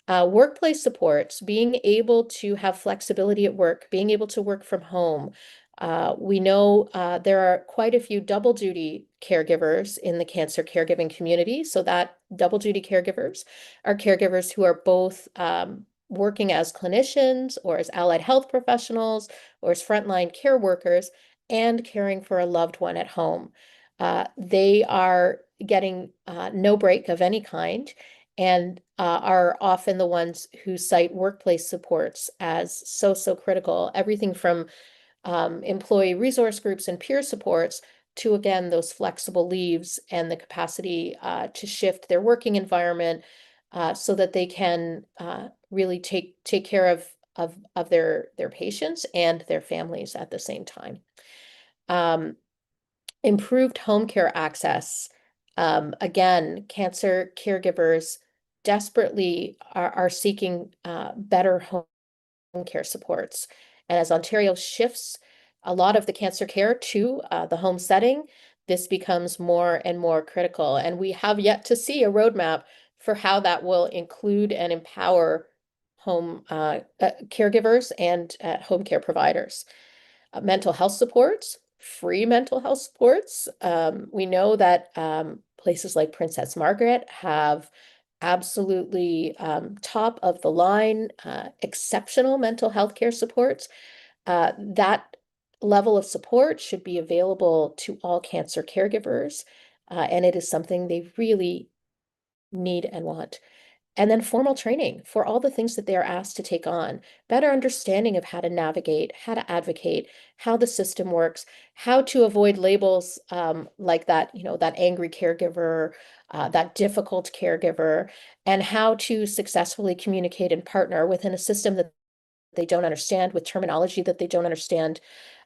Workplace supports, being able to have flexibility at work, being able to work from home. We know there are quite a few double duty caregivers in the cancer caregiving community. So that double duty caregivers are caregivers who are both working as clinicians or as allied health professionals or as frontline care workers and caring for a loved one at home. They are getting no break of any kind and are often the ones who cite workplace supports as so critical. Everything from employee resource groups and peer supports to, again, those flexible leaves and the capacity to shift their working environment so that they can really take care of their patients and their families at the same time. Improved home care access. Again, cancer caregivers desperately are seeking better home care supports. And as Ontario shifts a lot of the cancer care to the home setting, this becomes more and more critical. And we have yet to see a roadmap for how that will include and empower home caregivers and home care providers. Mental health supports, free mental health supports. We know that places like Princess Margaret have absolutely top of the line, exceptional mental health care supports. That level of support should be available to all cancer caregivers, and it is something they really need and want. And then formal training for all the things that they are asked to take on, better understanding of how to navigate, how to advocate, how the system works, how to avoid labels like that, that angry caregiver, that difficult caregiver, and how to successfully communicate and partner within a system that they don't understand, with terminology that they don't understand,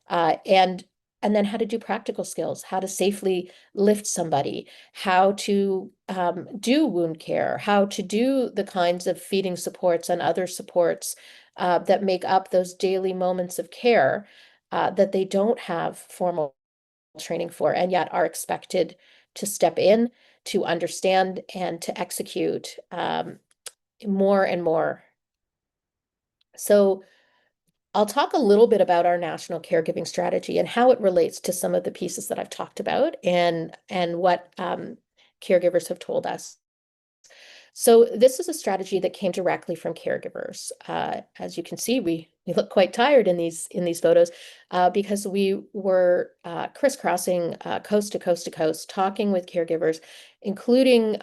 and then how to do practical skills, how to safely lift somebody, how to do wound care, how to do the kinds of feeding supports and other supports that make up those daily moments of care that they don't have formal training for, and yet are expected to step in, to understand, and to execute more and more. So I'll talk a little bit about our national caregiving strategy and how it relates to some of the pieces that I've talked about and what caregivers have told us. So this is a strategy that came directly from caregivers. As you can see, we look quite tired in these photos because we were crisscrossing coast to coast to coast, talking with caregivers, including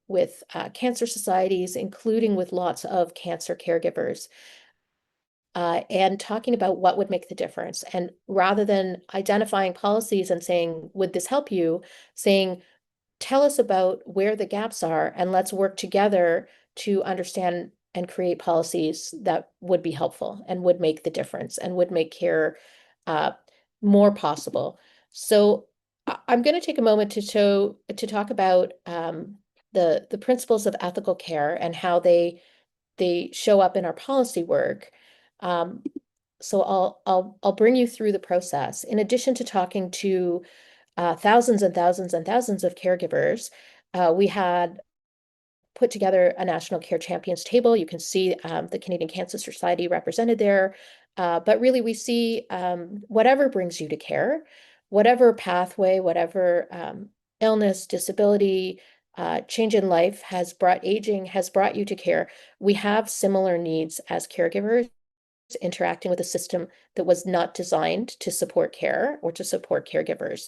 with cancer societies, including with lots of cancer caregivers. And talking about what would make the difference. And rather than identifying policies and saying, would this help you? Saying, tell us about where the gaps are and let's work together to understand and create policies that would be helpful and would make the difference and would make care more possible. So I'm going to take a moment to talk about the principles of ethical care and how they show up in our policy work. So I'll bring you through the process. In addition to talking to thousands and thousands and thousands of caregivers, we had put together a National Care Champions table. You can see the Canadian Cancer Society represented there. But really, we see whatever brings you to care, whatever pathway, whatever illness, disability, change in life aging has brought you to care. We have similar needs as caregivers, interacting with a system that was not designed to support care or to support caregivers.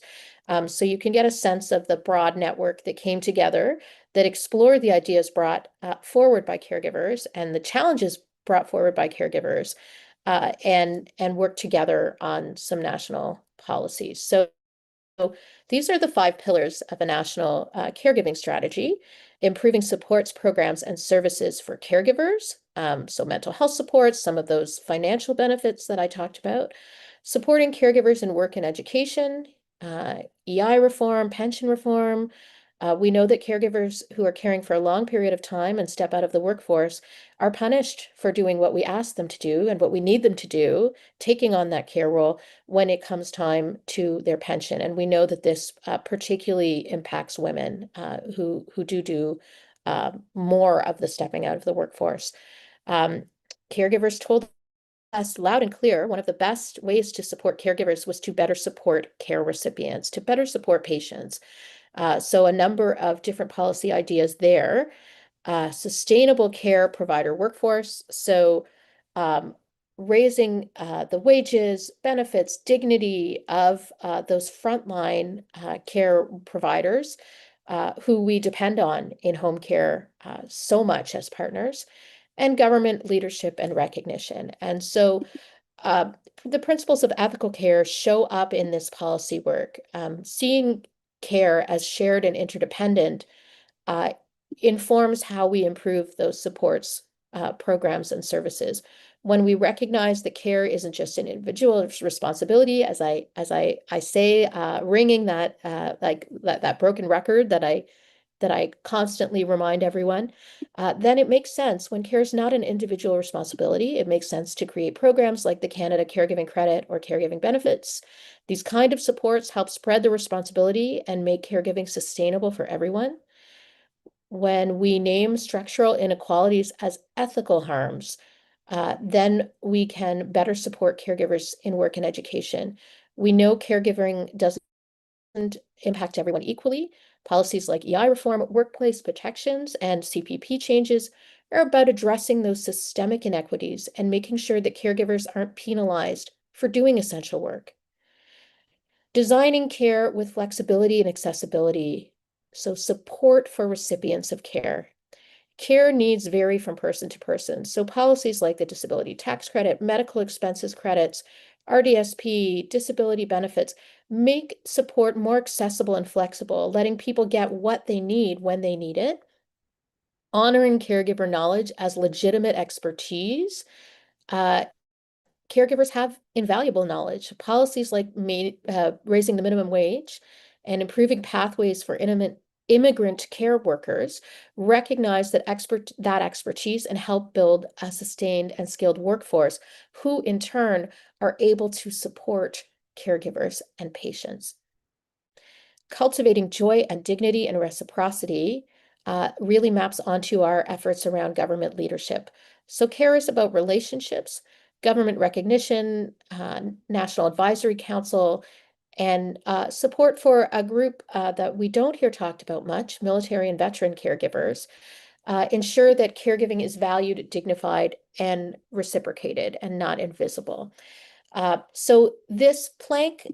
So you can get a sense of the broad network that came together that explored the ideas brought forward by caregivers and the challenges brought forward by caregivers and work together on some national policies. So these are the 5 pillars of a national caregiving strategy: improving supports, programs, and services for caregivers. So mental health supports, some of those financial benefits that I talked about, supporting caregivers in work and education, EI reform, pension reform, We know that caregivers who are caring for a long period of time and step out of the workforce are punished for doing what we ask them to do and what we need them to do, taking on that care role when it comes time to their pension. And we know that this particularly impacts women who do more of the stepping out of the workforce. Caregivers told us loud and clear, one of the best ways to support caregivers was to better support care recipients, to better support patients. So a number of different policy ideas there. Sustainable care provider workforce. So raising the wages, benefits, dignity of those frontline care providers who we depend on in home care so much as partners, and government leadership and recognition. And so the principles of ethical care show up in this policy work. Seeing care as shared and interdependent uh, informs how we improve those supports, programs, and services. When we recognize that care isn't just an individual's responsibility, as I say, ringing that like that broken record that I constantly remind everyone, then it makes sense when care is not an individual responsibility. It makes sense to create programs like the Canada Caregiving Credit or Caregiving Benefits. These kind of supports help spread the responsibility and make caregiving sustainable for everyone. When we name structural inequalities as ethical harms, then we can better support caregivers in work and education. We know caregiving doesn't impact everyone equally. Policies like EI reform, workplace protections, and CPP changes are about addressing those systemic inequities and making sure that caregivers aren't penalized for doing essential work. Designing care with flexibility and accessibility, so support for recipients of care. Care needs vary from person to person, so policies like the disability tax credit, medical expenses credits, RDSP, disability benefits make support more accessible and flexible, letting people get what they need when they need it, honoring caregiver knowledge as legitimate expertise. Caregivers have invaluable knowledge. Policies like raising the minimum wage and improving pathways for immigrant care workers recognize that expertise and help build a sustained and skilled workforce who in turn are able to support caregivers and patients. Cultivating joy and dignity and reciprocity really maps onto our efforts around government leadership. So care is about relationships, government recognition, National Advisory Council, and support for a group that we don't hear talked about much, military and veteran caregivers, ensure that caregiving is valued, dignified, and reciprocated and not invisible. So this plank,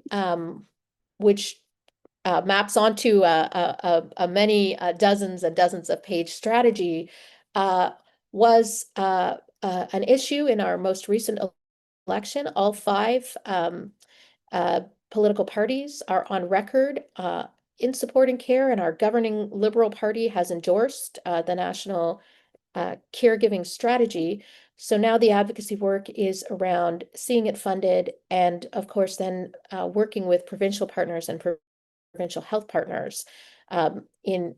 which maps onto a many dozens and dozens of page strategy, was an issue in our most recent election. All five political parties are on record in supporting care, and our governing Liberal Party has endorsed the national caregiving strategy. So now the advocacy work is around seeing it funded, and of course then working with provincial partners and provincial health partners in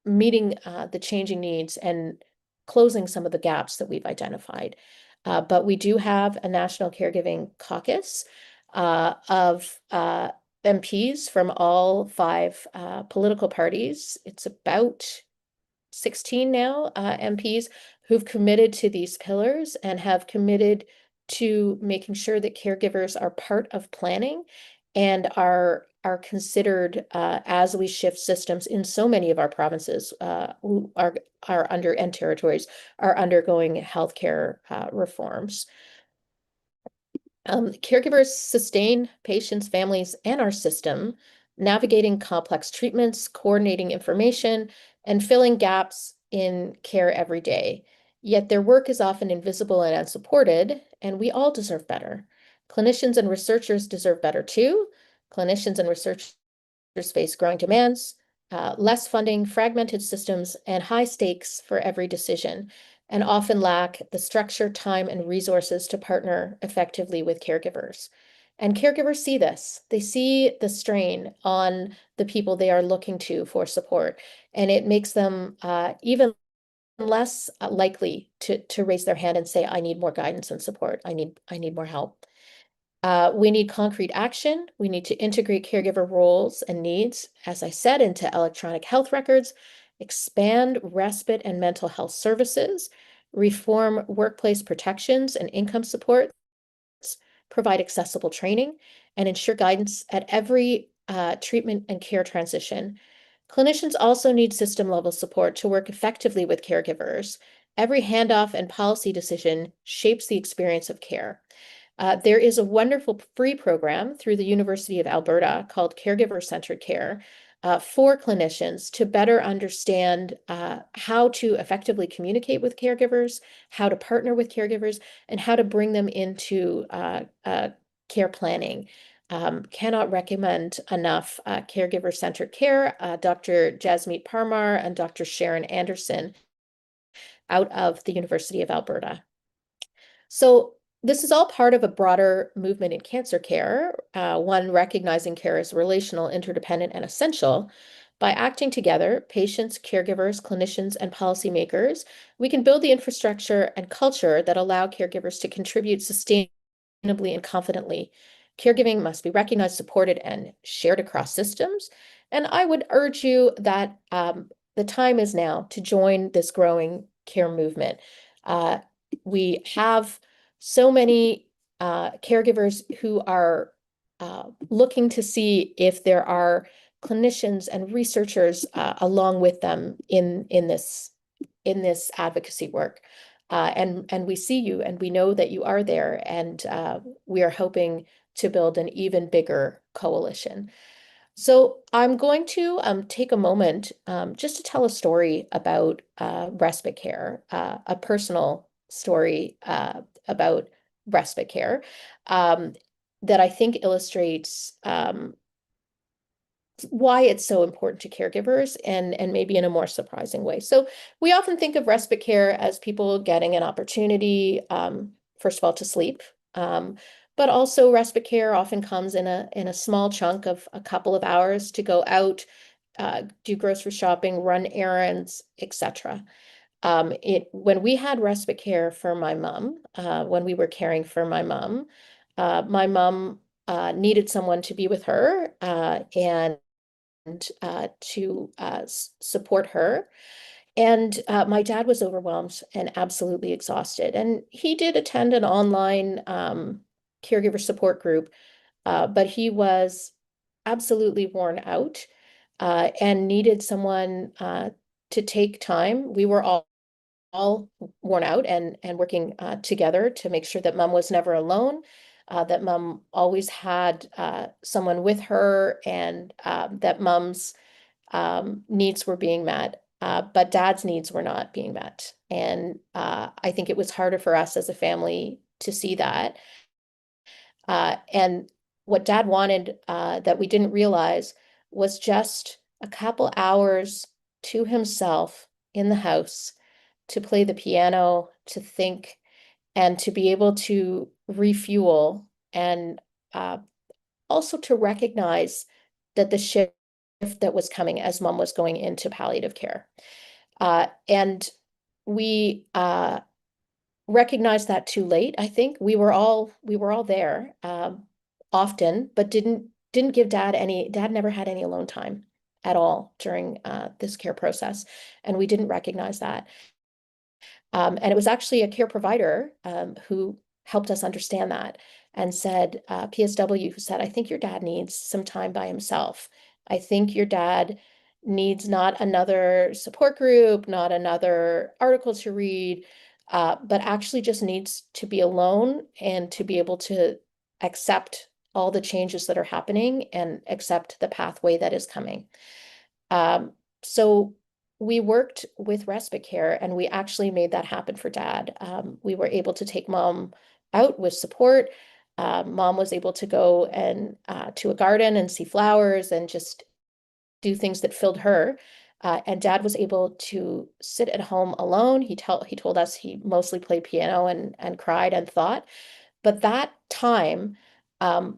meeting the changing needs and closing some of the gaps that we've identified. But we do have a national caregiving caucus of MPs from all five political parties. It's about 16 now MPs who've committed to these pillars and have committed to making sure that caregivers are part of planning and are considered as we shift systems in so many of our provinces who are under and territories are undergoing healthcare reforms. Caregivers sustain patients, families, and our system, navigating complex treatments, coordinating information, and filling gaps in care every day. Yet their work is often invisible and unsupported, and we all deserve better. Clinicians and researchers deserve better too. Clinicians and researchers face growing demands, less funding, fragmented systems, and high stakes for every decision, and often lack the structure, time, and resources to partner effectively with caregivers. And caregivers see this. They see the strain on the people they are looking to for support, and it makes them even less likely to raise their hand and say, I need more guidance and support. I need more help. We need concrete action. We need to integrate caregiver roles and needs, as I said, into electronic health records, expand respite and mental health services, reform workplace protections and income support, provide accessible training, and ensure guidance at every treatment and care transition. Clinicians also need system-level support to work effectively with caregivers. Every handoff and policy decision shapes the experience of care. There is a wonderful free program through the University of Alberta called Caregiver-Centered Care for clinicians to better understand how to effectively communicate with caregivers, how to partner with caregivers, and how to bring them into care planning. Cannot recommend enough caregiver-centered care. Dr. Jasmeet Parmar and Dr. Sharon Anderson out of the University of Alberta. So this is all part of a broader movement in cancer care, one recognizing care as relational, interdependent, and essential. By acting together, patients, caregivers, clinicians, and policymakers, we can build the infrastructure and culture that allow caregivers to contribute sustainably and confidently. Caregiving must be recognized, supported, and shared across systems. And I would urge you that the time is now to join this growing care movement. We have so many caregivers who are looking to see if there are clinicians and researchers along with them in this advocacy work. And we see you, and we know that you are there, and we are hoping to build an even bigger coalition. So I'm going to take a moment just to tell a story about respite care, a personal story about respite care that I think illustrates why it's so important to caregivers and maybe in a more surprising way. So we often think of respite care as people getting an opportunity, first of all, to sleep. But also respite care often comes in a small chunk of a couple of hours to go out, do grocery shopping, run errands, etc. When we had respite care for my mom, when we were caring for my mom needed someone to be with her and to support her. And my dad was overwhelmed and absolutely exhausted. And he did attend an online caregiver support group, but he was absolutely worn out and needed someone to take time. We were all worn out and working together to make sure that mom was never alone, that mom always had someone with her, and that mom's needs were being met, but dad's needs were not being met. And I think it was harder for us as a family to see that. And what dad wanted that we didn't realize was just a couple hours to himself in the house to play the piano, to think, and to be able to refuel, and also to recognize that the shift that was coming as mom was going into palliative care. And we recognized that too late. I think we were all there often, but didn't give dad never had any alone time at all during this care process. And we didn't recognize that. And it was actually a care provider who helped us understand that and said, PSW, who said, I think your dad needs some time by himself. I think your dad needs not another support group, not another article to read, but actually just needs to be alone and to be able to accept all the changes that are happening and accept the pathway that is coming. So we worked with respite care, and we actually made that happen for dad. We were able to take mom out with support. Mom was able to go and to a garden and see flowers and just do things that filled her. And dad was able to sit at home alone. He told us he mostly played piano and cried and thought. But that time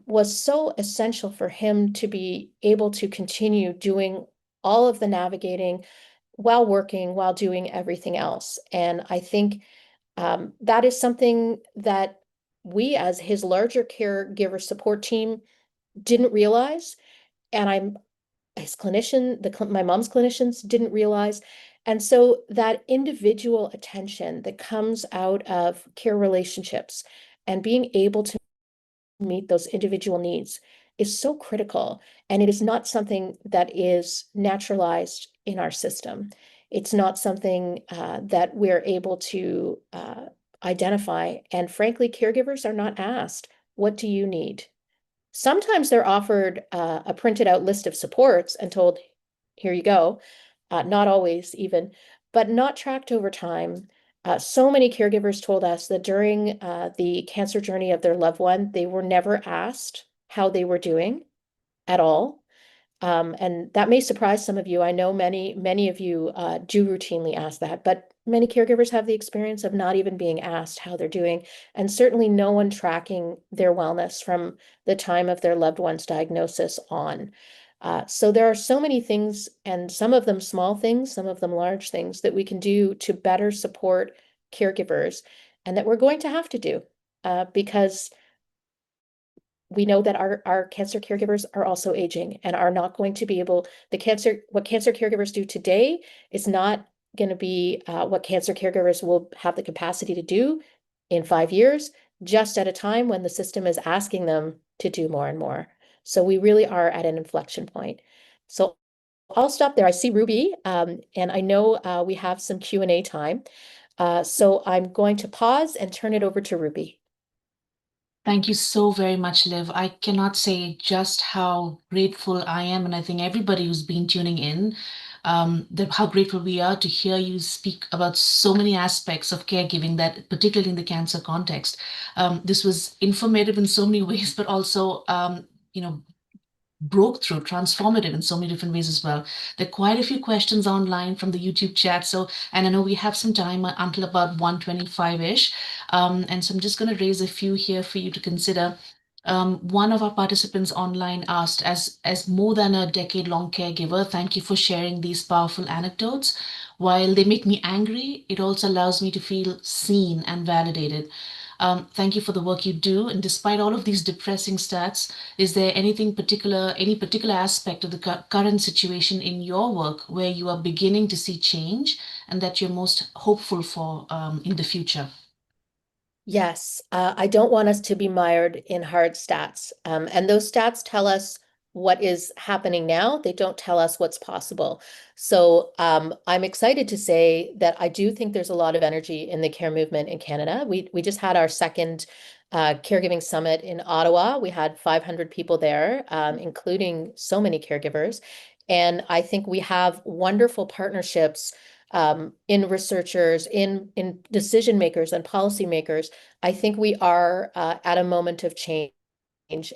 was so essential for him to be able to continue doing all of the navigating while working, while doing everything else. And I think that is something that we, as his larger caregiver support team, didn't realize. And I'm his clinician, my mom's clinicians didn't realize. And so that individual attention that comes out of care relationships and being able to meet those individual needs is so critical. And it is not something that is naturalized in our system. It's not something that we're able to identify. And frankly, caregivers are not asked, what do you need? Sometimes they're offered a printed out list of supports and told, here you go. Not always even, but not tracked over time. So many caregivers told us that during the cancer journey of their loved one, they were never asked how they were doing at all. And that may surprise some of you. I know many of you do routinely ask that, but many caregivers have the experience of not even being asked how they're doing, and certainly no one tracking their wellness from the time of their loved one's diagnosis on. So there are so many things, and some of them small things, some of them large things that we can do to better support caregivers, and that we're going to have to do because we know that our cancer caregivers are also aging and are not going to be able, what cancer caregivers do today is not going to be what cancer caregivers will have the capacity to do in 5 years, just at a time when the system is asking them to do more and more. So we really are at an inflection point. So I'll stop there. I see Ruby, and I know we have some Q&A time. So I'm going to pause and turn it over to Ruby. Thank you so very much, Liv. I cannot say just how grateful I am, and I think everybody who's been tuning in, how grateful we are to hear you speak about so many aspects of caregiving that, particularly in the cancer context. This was informative in so many ways, but also, broke through, transformative in so many different ways as well. There are quite a few questions online from the YouTube chat. So, and I know we have some time until about 1:25-ish. And so I'm just going to raise a few here for you to consider. One of our participants online asked, as more than a decade-long caregiver, thank you for sharing these powerful anecdotes. While they make me angry, it also allows me to feel seen and validated. Thank you for the work you do. And despite all of these depressing stats, is there any particular aspect of the current situation in your work where you are beginning to see change and that you're most hopeful for in the future? Yes, I don't want us to be mired in hard stats. And those stats tell us what is happening now. They don't tell us what's possible. So I'm excited to say that I do think there's a lot of energy in the care movement in Canada. We just had our second caregiving summit in Ottawa. We had 500 people there, including so many caregivers. And I think we have wonderful partnerships in researchers, in decision makers and policymakers. I think we are at a moment of change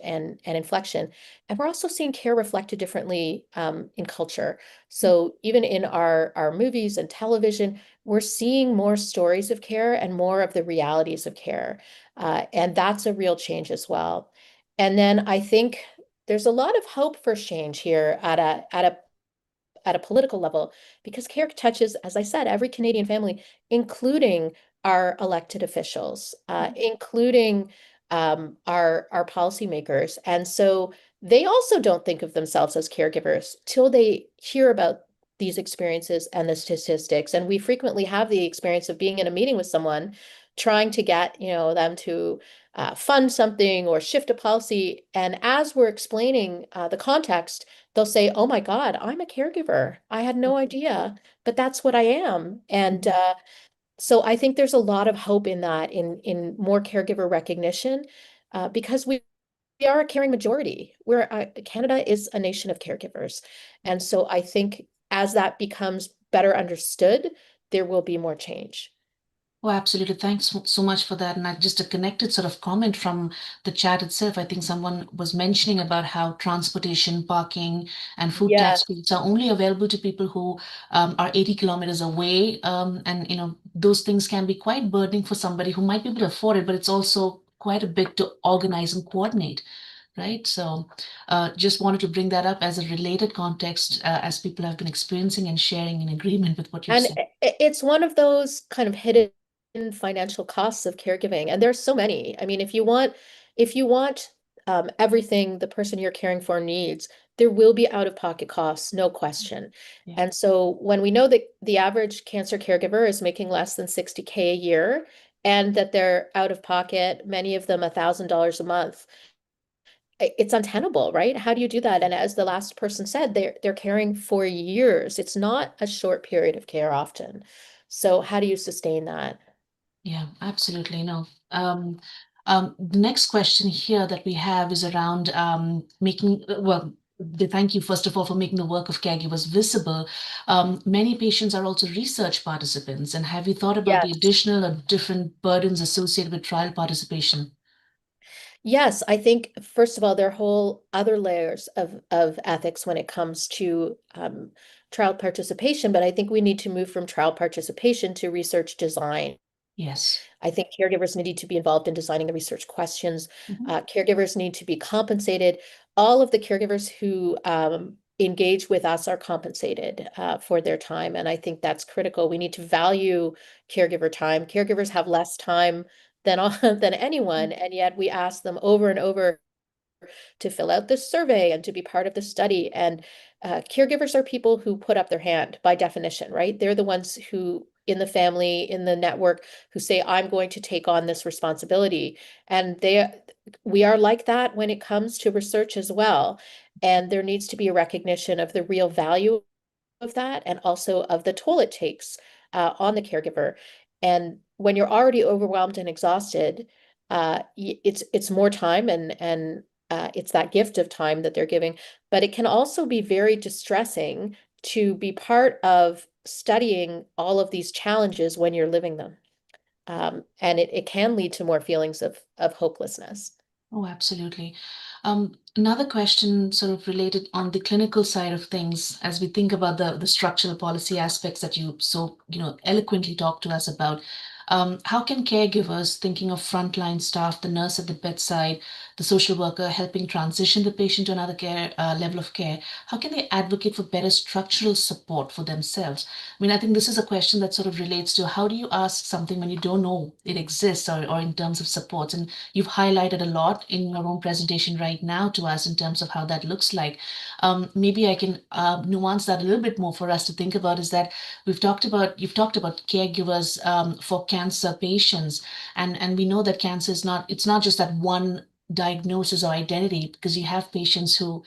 and inflection. And we're also seeing care reflected differently in culture. So even in our movies and television, we're seeing more stories of care and more of the realities of care. And that's a real change as well. And then I think there's a lot of hope for change here at a political level, because care touches, as I said, every Canadian family, including our elected officials, including our policymakers. And so they also don't think of themselves as caregivers till they hear about these experiences and the statistics. And we frequently have the experience of being in a meeting with someone trying to get, them to fund something or shift a policy. And as we're explaining the context, they'll say, oh my God, I'm a caregiver. I had no idea, but that's what I am. And so I think there's a lot of hope in that, in more caregiver recognition, because we are a caring majority. Canada is a nation of caregivers. And so I think as that becomes better understood, there will be more change. Oh, absolutely. Thanks so much for that. And just a connected sort of comment from the chat itself. I think someone was mentioning about how transportation, parking, and food Yeah. tax credits are only available to people who are 80 kilometers away. And those things can be quite burdening for somebody who might be able to afford it, but it's also quite a bit to organize and coordinate, right? So just wanted to bring that up as a related context as people have been experiencing and sharing in agreement with what you've And said. it's one of those kind of hidden financial costs of caregiving. And there's so many. I mean, if you want everything the person you're caring for needs, there will be out-of-pocket costs, no question. Yeah. And so when we know that the average cancer caregiver is making less than 60K a year, and that they're out of pocket, many of them $1,000 a month, it's untenable, right? How do you do that? And as the last person said, they're caring for years. It's not a short period of care often. So how do you sustain that? Yeah, absolutely. No. The next question here that we have is around making, thank you, first of all, for making the work of caregivers visible. Many patients are also research participants. And have you thought about the Yes. additional or different burdens associated with trial participation? Yes, I think first of all, there are whole other layers of ethics when it comes to trial participation, but I think we need to move from trial participation to research design. Yes. I think caregivers need to be involved in designing the research questions. Mhm. Caregivers need to be compensated. All of the caregivers who engage with us are compensated for their time. And I think that's critical. We need to value caregiver time. Caregivers have less time than than anyone, and yet we ask them over and over to fill out this survey and to be part of the study. And caregivers are people who put up their hand by definition, right? They're the ones who, in the family, in the network, who say, I'm going to take on this responsibility. And we are like that when it comes to research as well. And there needs to be a recognition of the real value of that and also of the toll it takes on the caregiver. And when you're already overwhelmed and exhausted, it's more time and it's that gift of time that they're giving. But it can also be very distressing to be part of studying all of these challenges when you're living them. And it can lead to more feelings of hopelessness. Oh, absolutely. Another question sort of related on the clinical side of things, as we think about the structural policy aspects that you so, eloquently talked to us about. How can caregivers, thinking of frontline staff, the nurse at the bedside, the social worker helping transition the patient to another care level of care, how can they advocate for better structural support for themselves? I mean, I think this is a question that sort of relates to how do you ask something when you don't know it exists or in terms of supports? And you've highlighted a lot in your own presentation right now to us in terms of how that looks like. Maybe I can nuance that a little bit more for us to think about is that you've talked about caregivers for cancer patients, and we know that cancer is not, it's not just that one diagnosis or identity, because you have patients who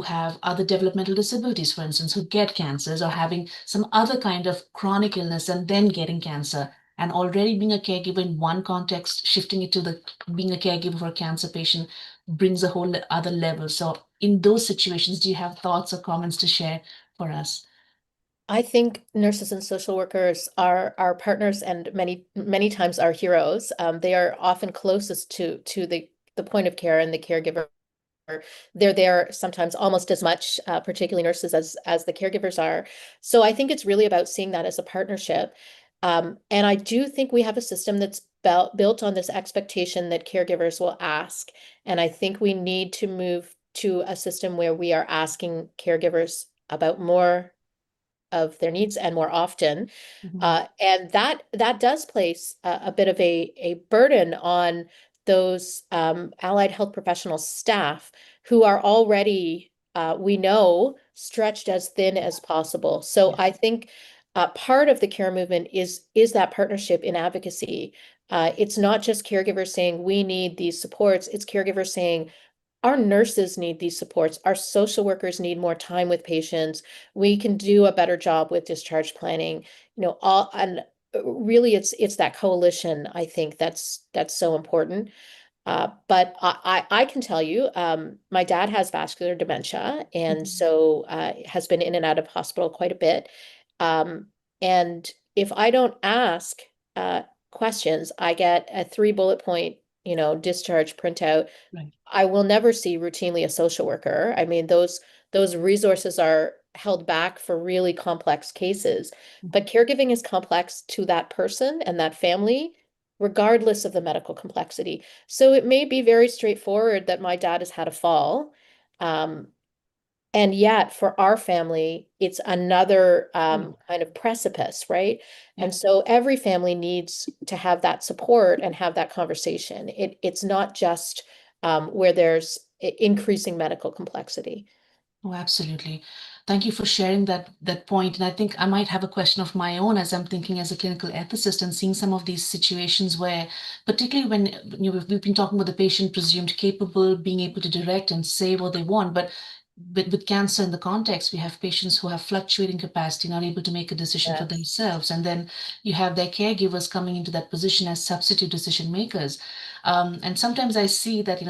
have other developmental disabilities, for instance, who get cancers or having some other kind of chronic illness and then getting cancer. And already being a caregiver in one context, shifting it to the being a caregiver for a cancer patient brings a whole other level. So in those situations, do you have thoughts or comments to share for us? I think nurses and social workers are our partners and many times our heroes. They are often closest to the point of care and the caregiver. They're there sometimes almost as much, particularly nurses, as the caregivers are. So I think it's really about seeing that as a partnership. And I do think we have a system that's built on this expectation that caregivers will ask. And I think we need to move to a system where we are asking caregivers about more of their needs and more often. Mhm. And that does place a bit of a burden on those allied health professional staff who are already, we know, stretched as thin as possible. So Yes. I think part of the care movement is that partnership in advocacy. It's not just caregivers saying we need these supports, it's caregivers saying our nurses need these supports. Our social workers need more time with patients. We can do a better job with discharge planning. All and really it's that coalition, I think that's so important. But I can tell you, my dad has vascular dementia and Mhm. so has been in and out of hospital quite a bit. Um, and if I don't ask questions, I get a 3 bullet point, discharge printout. Right. I will never see routinely a social worker. I mean, those resources are held back for really complex cases, but Mhm. caregiving is complex to that person and that family. regardless of the medical complexity. So it may be very straightforward that my dad has had a fall. And yet for our family, it's another kind of precipice, right? Yeah. And so every family needs to have that support and have that conversation. It's not just where there's increasing medical complexity. Oh, absolutely. Thank you for sharing that point. And I think I might have a question of my own as I'm thinking as a clinical ethicist and seeing some of these situations where, particularly when we've been talking about the patient presumed capable, being able to direct and say what they want, but with cancer in the context, we have patients who have fluctuating capacity, not able to make a decision for Yes. themselves. And then you have their caregivers coming into that position as substitute decision makers. And sometimes I see that,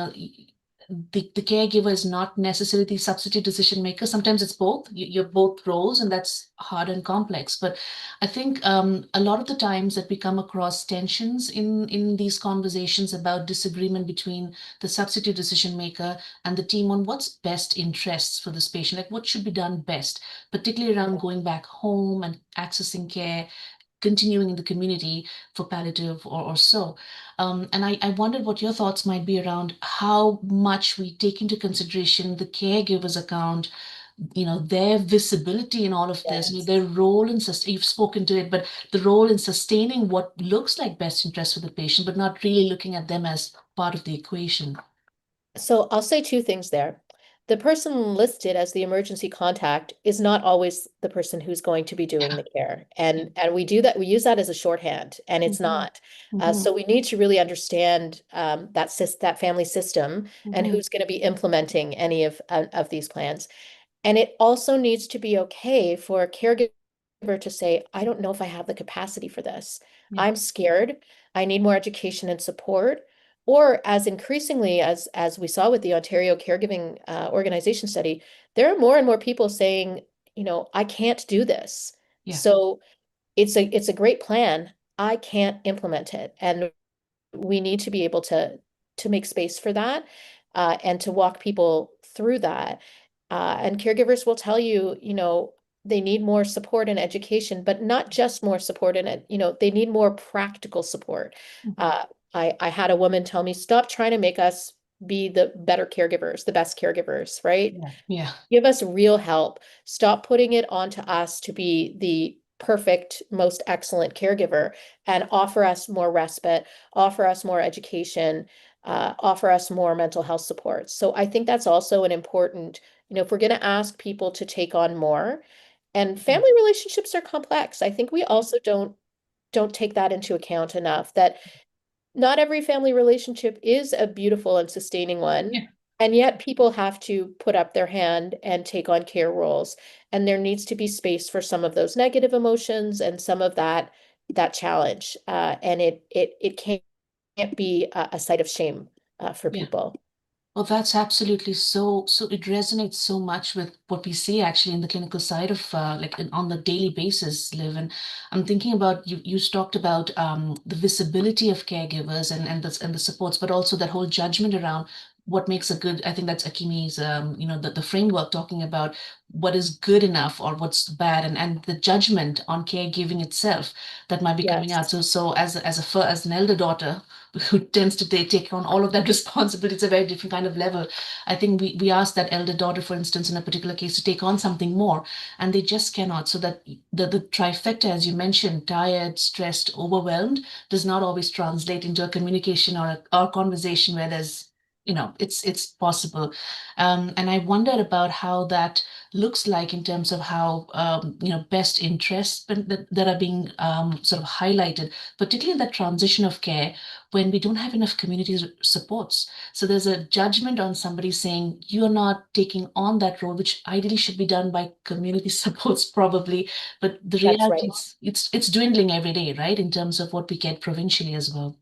the caregiver is not necessarily the substitute decision maker. Sometimes it's both. You're both roles, and that's hard and complex. But I think a lot of the times that we come across tensions in these conversations about disagreement between the substitute decision maker and the team on what's best interests for this patient, like what should be done best, particularly around going back home and accessing care, continuing in the community for palliative or so. And I wondered what your thoughts might be around how much we take into consideration the caregiver's account, their visibility in all of this, Yes. their role in, you've spoken to it, but the role in sustaining what looks like best interest for the patient, but not really looking at them as part of the equation. So I'll say two things there. The person listed as the emergency contact is not always the person who's going to be doing the care. And we do that, we use that as a shorthand, and it's Mhm, not. mhm, So we need to really understand that family system and mhm. who's going to be implementing any of these plans. And it also needs to be okay for a caregiver to say, I don't know if I have the capacity for this. Yeah, I'm scared. I need more education and support. Or as increasingly as we saw with the Ontario Caregiving Organization study, there are more and more people saying, I can't do this. yeah, So it's a great plan. I can't implement it. And we need to be able to make space for that and to walk people through that. And caregivers will tell you, they need more support and education, but not just more support in it. They need more practical support. mhm, Uh, I had a woman tell me, stop trying to make us be the better caregivers, the best caregivers, right? yeah, yeah, Give us real help. Stop putting it onto us to be the perfect, most excellent caregiver, and offer us more respite, offer us more education, offer us more mental health support. So I think that's also an important, if we're going to ask people to take on more, and yeah, family relationships are complex. I think we also don't take that into account enough, that not every family relationship is a beautiful and sustaining one. yeah. And yet people have to put up their hand and take on care roles. And there needs to be space for some of those negative emotions and some of that challenge. And it can't be a site of shame for Yeah. people. Well, that's absolutely so it resonates so much with what we see actually in the clinical side of on the daily basis, Liv. And I'm thinking about you talked about the visibility of caregivers and the supports, but also that whole judgment around what makes a good, I think that's Akimi's the framework talking about what is good enough or what's bad, and the judgment on caregiving itself that might be coming out. Yes, So as an elder daughter who tends to take on all of that responsibility. It's a very different kind of level. I think we ask that elder daughter, for instance, in a particular case, to take on something more, and they just cannot. So that the trifecta, as you mentioned, tired, stressed, overwhelmed, does not always translate into a communication or conversation where there's it's possible. And I wondered about how that looks like in terms of how best interests that are being sort of highlighted, particularly in that transition of care when we don't have enough community supports. So there's a judgment on somebody saying you're not taking on that role, which ideally should be done by community supports probably. But the that's reality right. is it's dwindling every day, right? In terms of what we get provincially as well.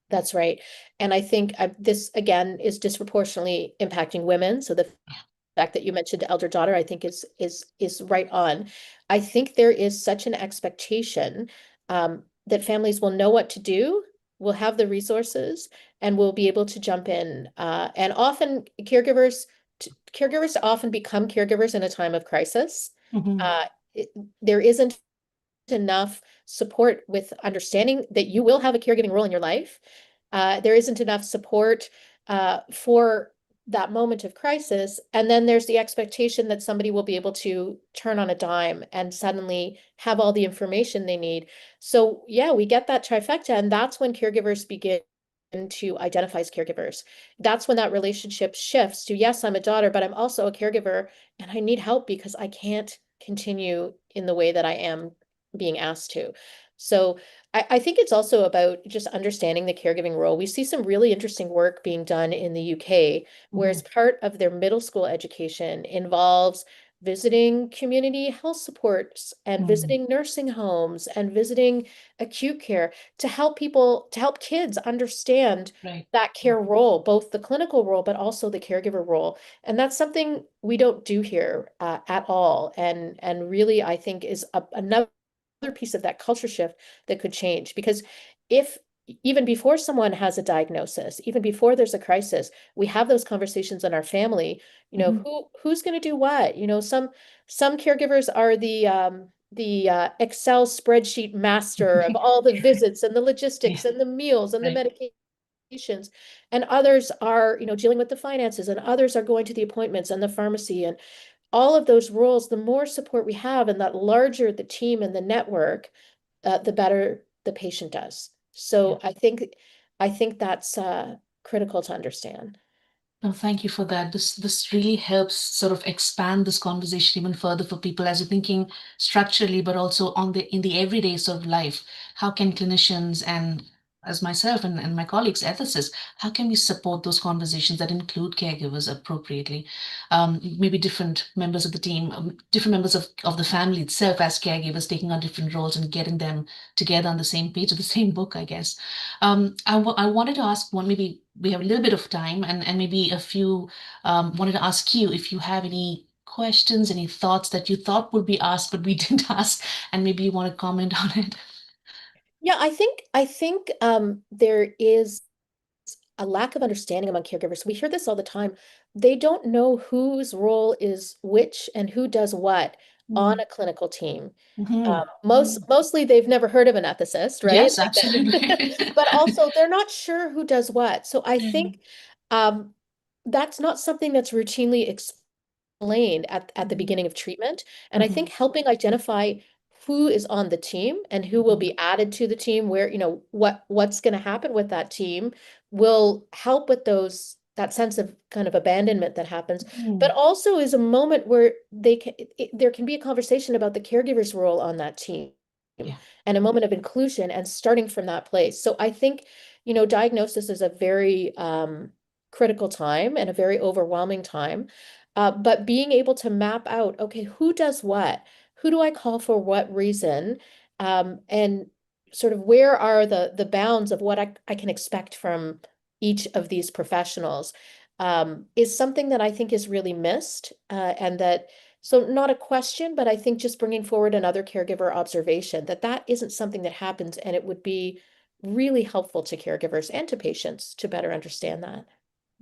That's right. And I think this again is disproportionately impacting women. So the fact that you mentioned elder daughter, I think is right on. I think there is such an expectation that families will know what to do, will have the resources, and will be able to jump in. And often caregivers often become caregivers in a time of crisis. Mhm. Uh, it, there isn't enough support with understanding that you will have a caregiving role in your life. There isn't enough support for that moment of crisis. And then there's the expectation that somebody will be able to turn on a dime and suddenly have all the information they need. So yeah, we get that trifecta, and that's when caregivers begin to identify as caregivers. That's when that relationship shifts to, yes, I'm a daughter, but I'm also a caregiver and I need help because I can't continue in the way that I am being asked to. So I think it's also about just understanding the caregiving role. We see some really interesting work being done in the UK, where as part of their middle school education involves visiting community health supports and visiting nursing homes and visiting acute care to help people, to help kids understand Right. that care role, both the clinical role, but also the caregiver role. And that's something we don't do here at all. And really, I think is another piece of that culture shift that could change. Because if even before someone has a diagnosis, even before there's a crisis, we have those conversations in our family, you know, who's going to do what? You know, some caregivers are the Excel spreadsheet master of all the visits and the logistics Yeah. and the meals and the Right. medications, and others are, you know, dealing with the finances, and others are going to the appointments and the pharmacy, and all of those roles. The more support we have and that larger the team and the network, the better the patient does. Yeah. So I think that's critical to understand. No, thank you for that. This really helps sort of expand this conversation even further for people as you're thinking structurally, but also on the in the everyday sort of life. How can clinicians and as myself and my colleagues, ethicists, how can we support those conversations that include caregivers appropriately? Maybe different members of the team, different members of the family itself as caregivers taking on different roles and getting them together on the same page of the same book, I guess. I wanted to ask one, maybe we have a little bit of time and maybe a few, wanted to ask you if you have any questions, any thoughts that you thought would be asked, but we didn't ask, and maybe you want to comment on it. Yeah, I think there is a lack of understanding among caregivers. We hear this all the time. They don't know whose role is which and who does what on a clinical team. Mm-hmm. Mostly they've never heard of an ethicist, right? Yes, Like that, absolutely. but also they're not sure who does what. So I Mm, think um, that's not something that's routinely explained at the mhm, beginning of treatment. And I think mhm, helping identify who is on the team and who will mhm, be added to the team, where, you know, what's going to happen with that team will help with that sense of kind of abandonment that happens, but mhm. also is a moment where there can be a conversation about the caregiver's role on that team Yeah. and a moment of inclusion and starting from that place. So I think, you know, diagnosis is a very critical time and a very overwhelming time. But being able to map out, okay, who does what? Who do I call for what reason? And sort of where are the bounds of what I can expect from each of these professionals, is something that I think is really missed, and that, so not a question, but I think just bringing forward another caregiver observation that that isn't something that happens, and it would be really helpful to caregivers and to patients to better understand that.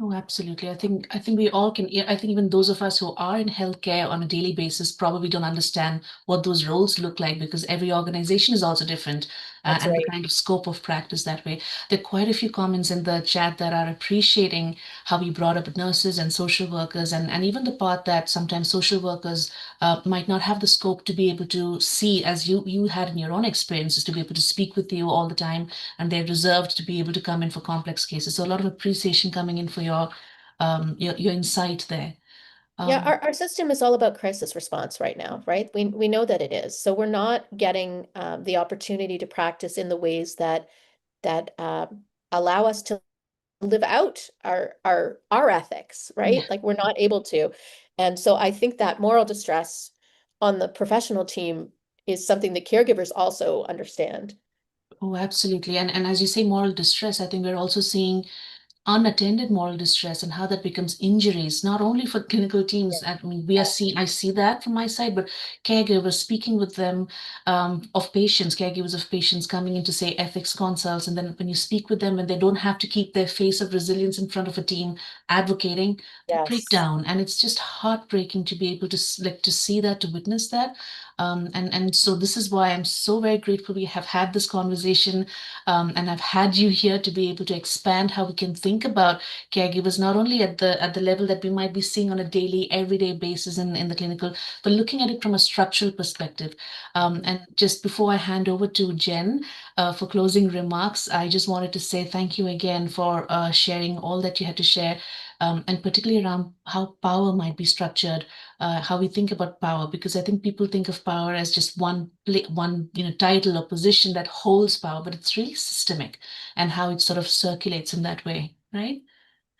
Oh, absolutely. I think we all can. I think even those of us who are in healthcare on a daily basis probably don't understand what those roles look like because every organization is also different, That's and the right. kind of scope of practice that way. There are quite a few comments in the chat that are appreciating how we brought up nurses and social workers, and even the part that sometimes social workers might not have the scope to be able to see, as you had in your own experiences, to be able to speak with you all the time, and they're reserved to be able to come in for complex cases. So a lot of appreciation coming in for your insight there. Yeah, Um, our system is all about crisis response right now, right? We know that it is. So we're not getting the opportunity to practice in the ways that allow us to live out our ethics, yeah. right? Like we're not able to. And so I think that moral distress on the professional team is something that caregivers also understand. Oh, absolutely. And as you say, moral distress, I think we're also seeing unattended moral distress and how that becomes injuries, not only for clinical teams. I mean, I see that from my side, but caregivers, speaking with them, of patients, caregivers of patients coming in to say ethics consults. And then when you speak with them and they don't have to keep their face of resilience in front of a team advocating, they break Yes. down. And it's just heartbreaking to be able to like to see that, to witness that. And so this is why I'm so very grateful we have had this conversation, and I've had you here to be able to expand how we can think about caregivers, not only at the level that we might be seeing on a daily, everyday basis in the clinical, but looking at it from a structural perspective. And just before I hand over to Jen for closing remarks, I just wanted to say thank you again for sharing all that you had to share, and particularly around how power might be structured, how we think about power, because I think people think of power as just one title or position that holds power, but it's really systemic and how it sort of circulates in that way, right?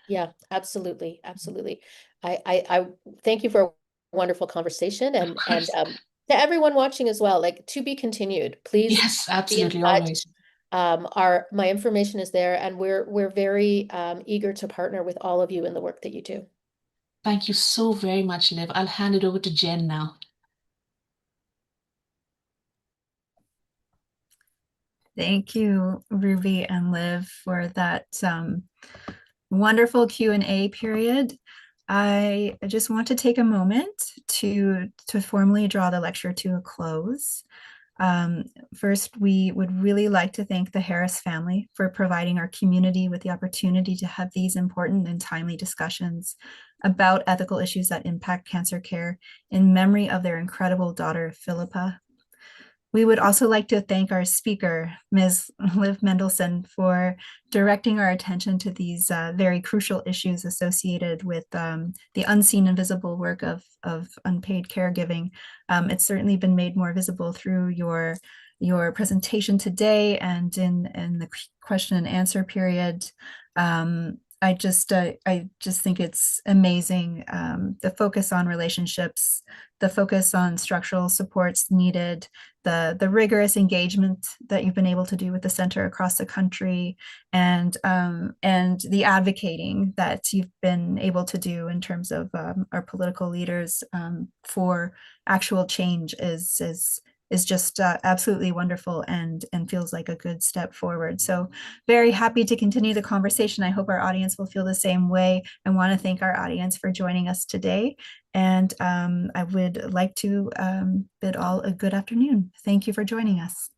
Yeah, absolutely. Absolutely. I thank you for a wonderful conversation, Of and course. to everyone watching as well, like, to be continued. Please Yes, be in absolutely, touch. always. My information is there, and we're very eager to partner with all of you in the work that you do. Thank you so very much, Liv. I'll hand it over to Jen now. Thank you, Ruby and Liv, for that wonderful Q&A period. I just want to take a moment to formally draw the lecture to a close. First, we would really like to thank the Harris family for providing our community with the opportunity to have these important and timely discussions about ethical issues that impact cancer care in memory of their incredible daughter, Philippa. We would also like to thank our speaker, Ms. Liv Mendelsohn, for directing our attention to these very crucial issues associated with the unseen and visible work of unpaid caregiving. It's certainly been made more visible through your presentation today and in the question and answer period. I just think it's amazing, the focus on relationships, the focus on structural supports needed, the rigorous engagement that you've been able to do with the center across the country, and the advocating that you've been able to do in terms of our political leaders for actual change is just absolutely wonderful and feels like a good step forward. So very happy to continue the conversation. I hope our audience will feel the same way. I want to thank our audience for joining us today. And I would like to bid all a good afternoon. Thank you for joining us.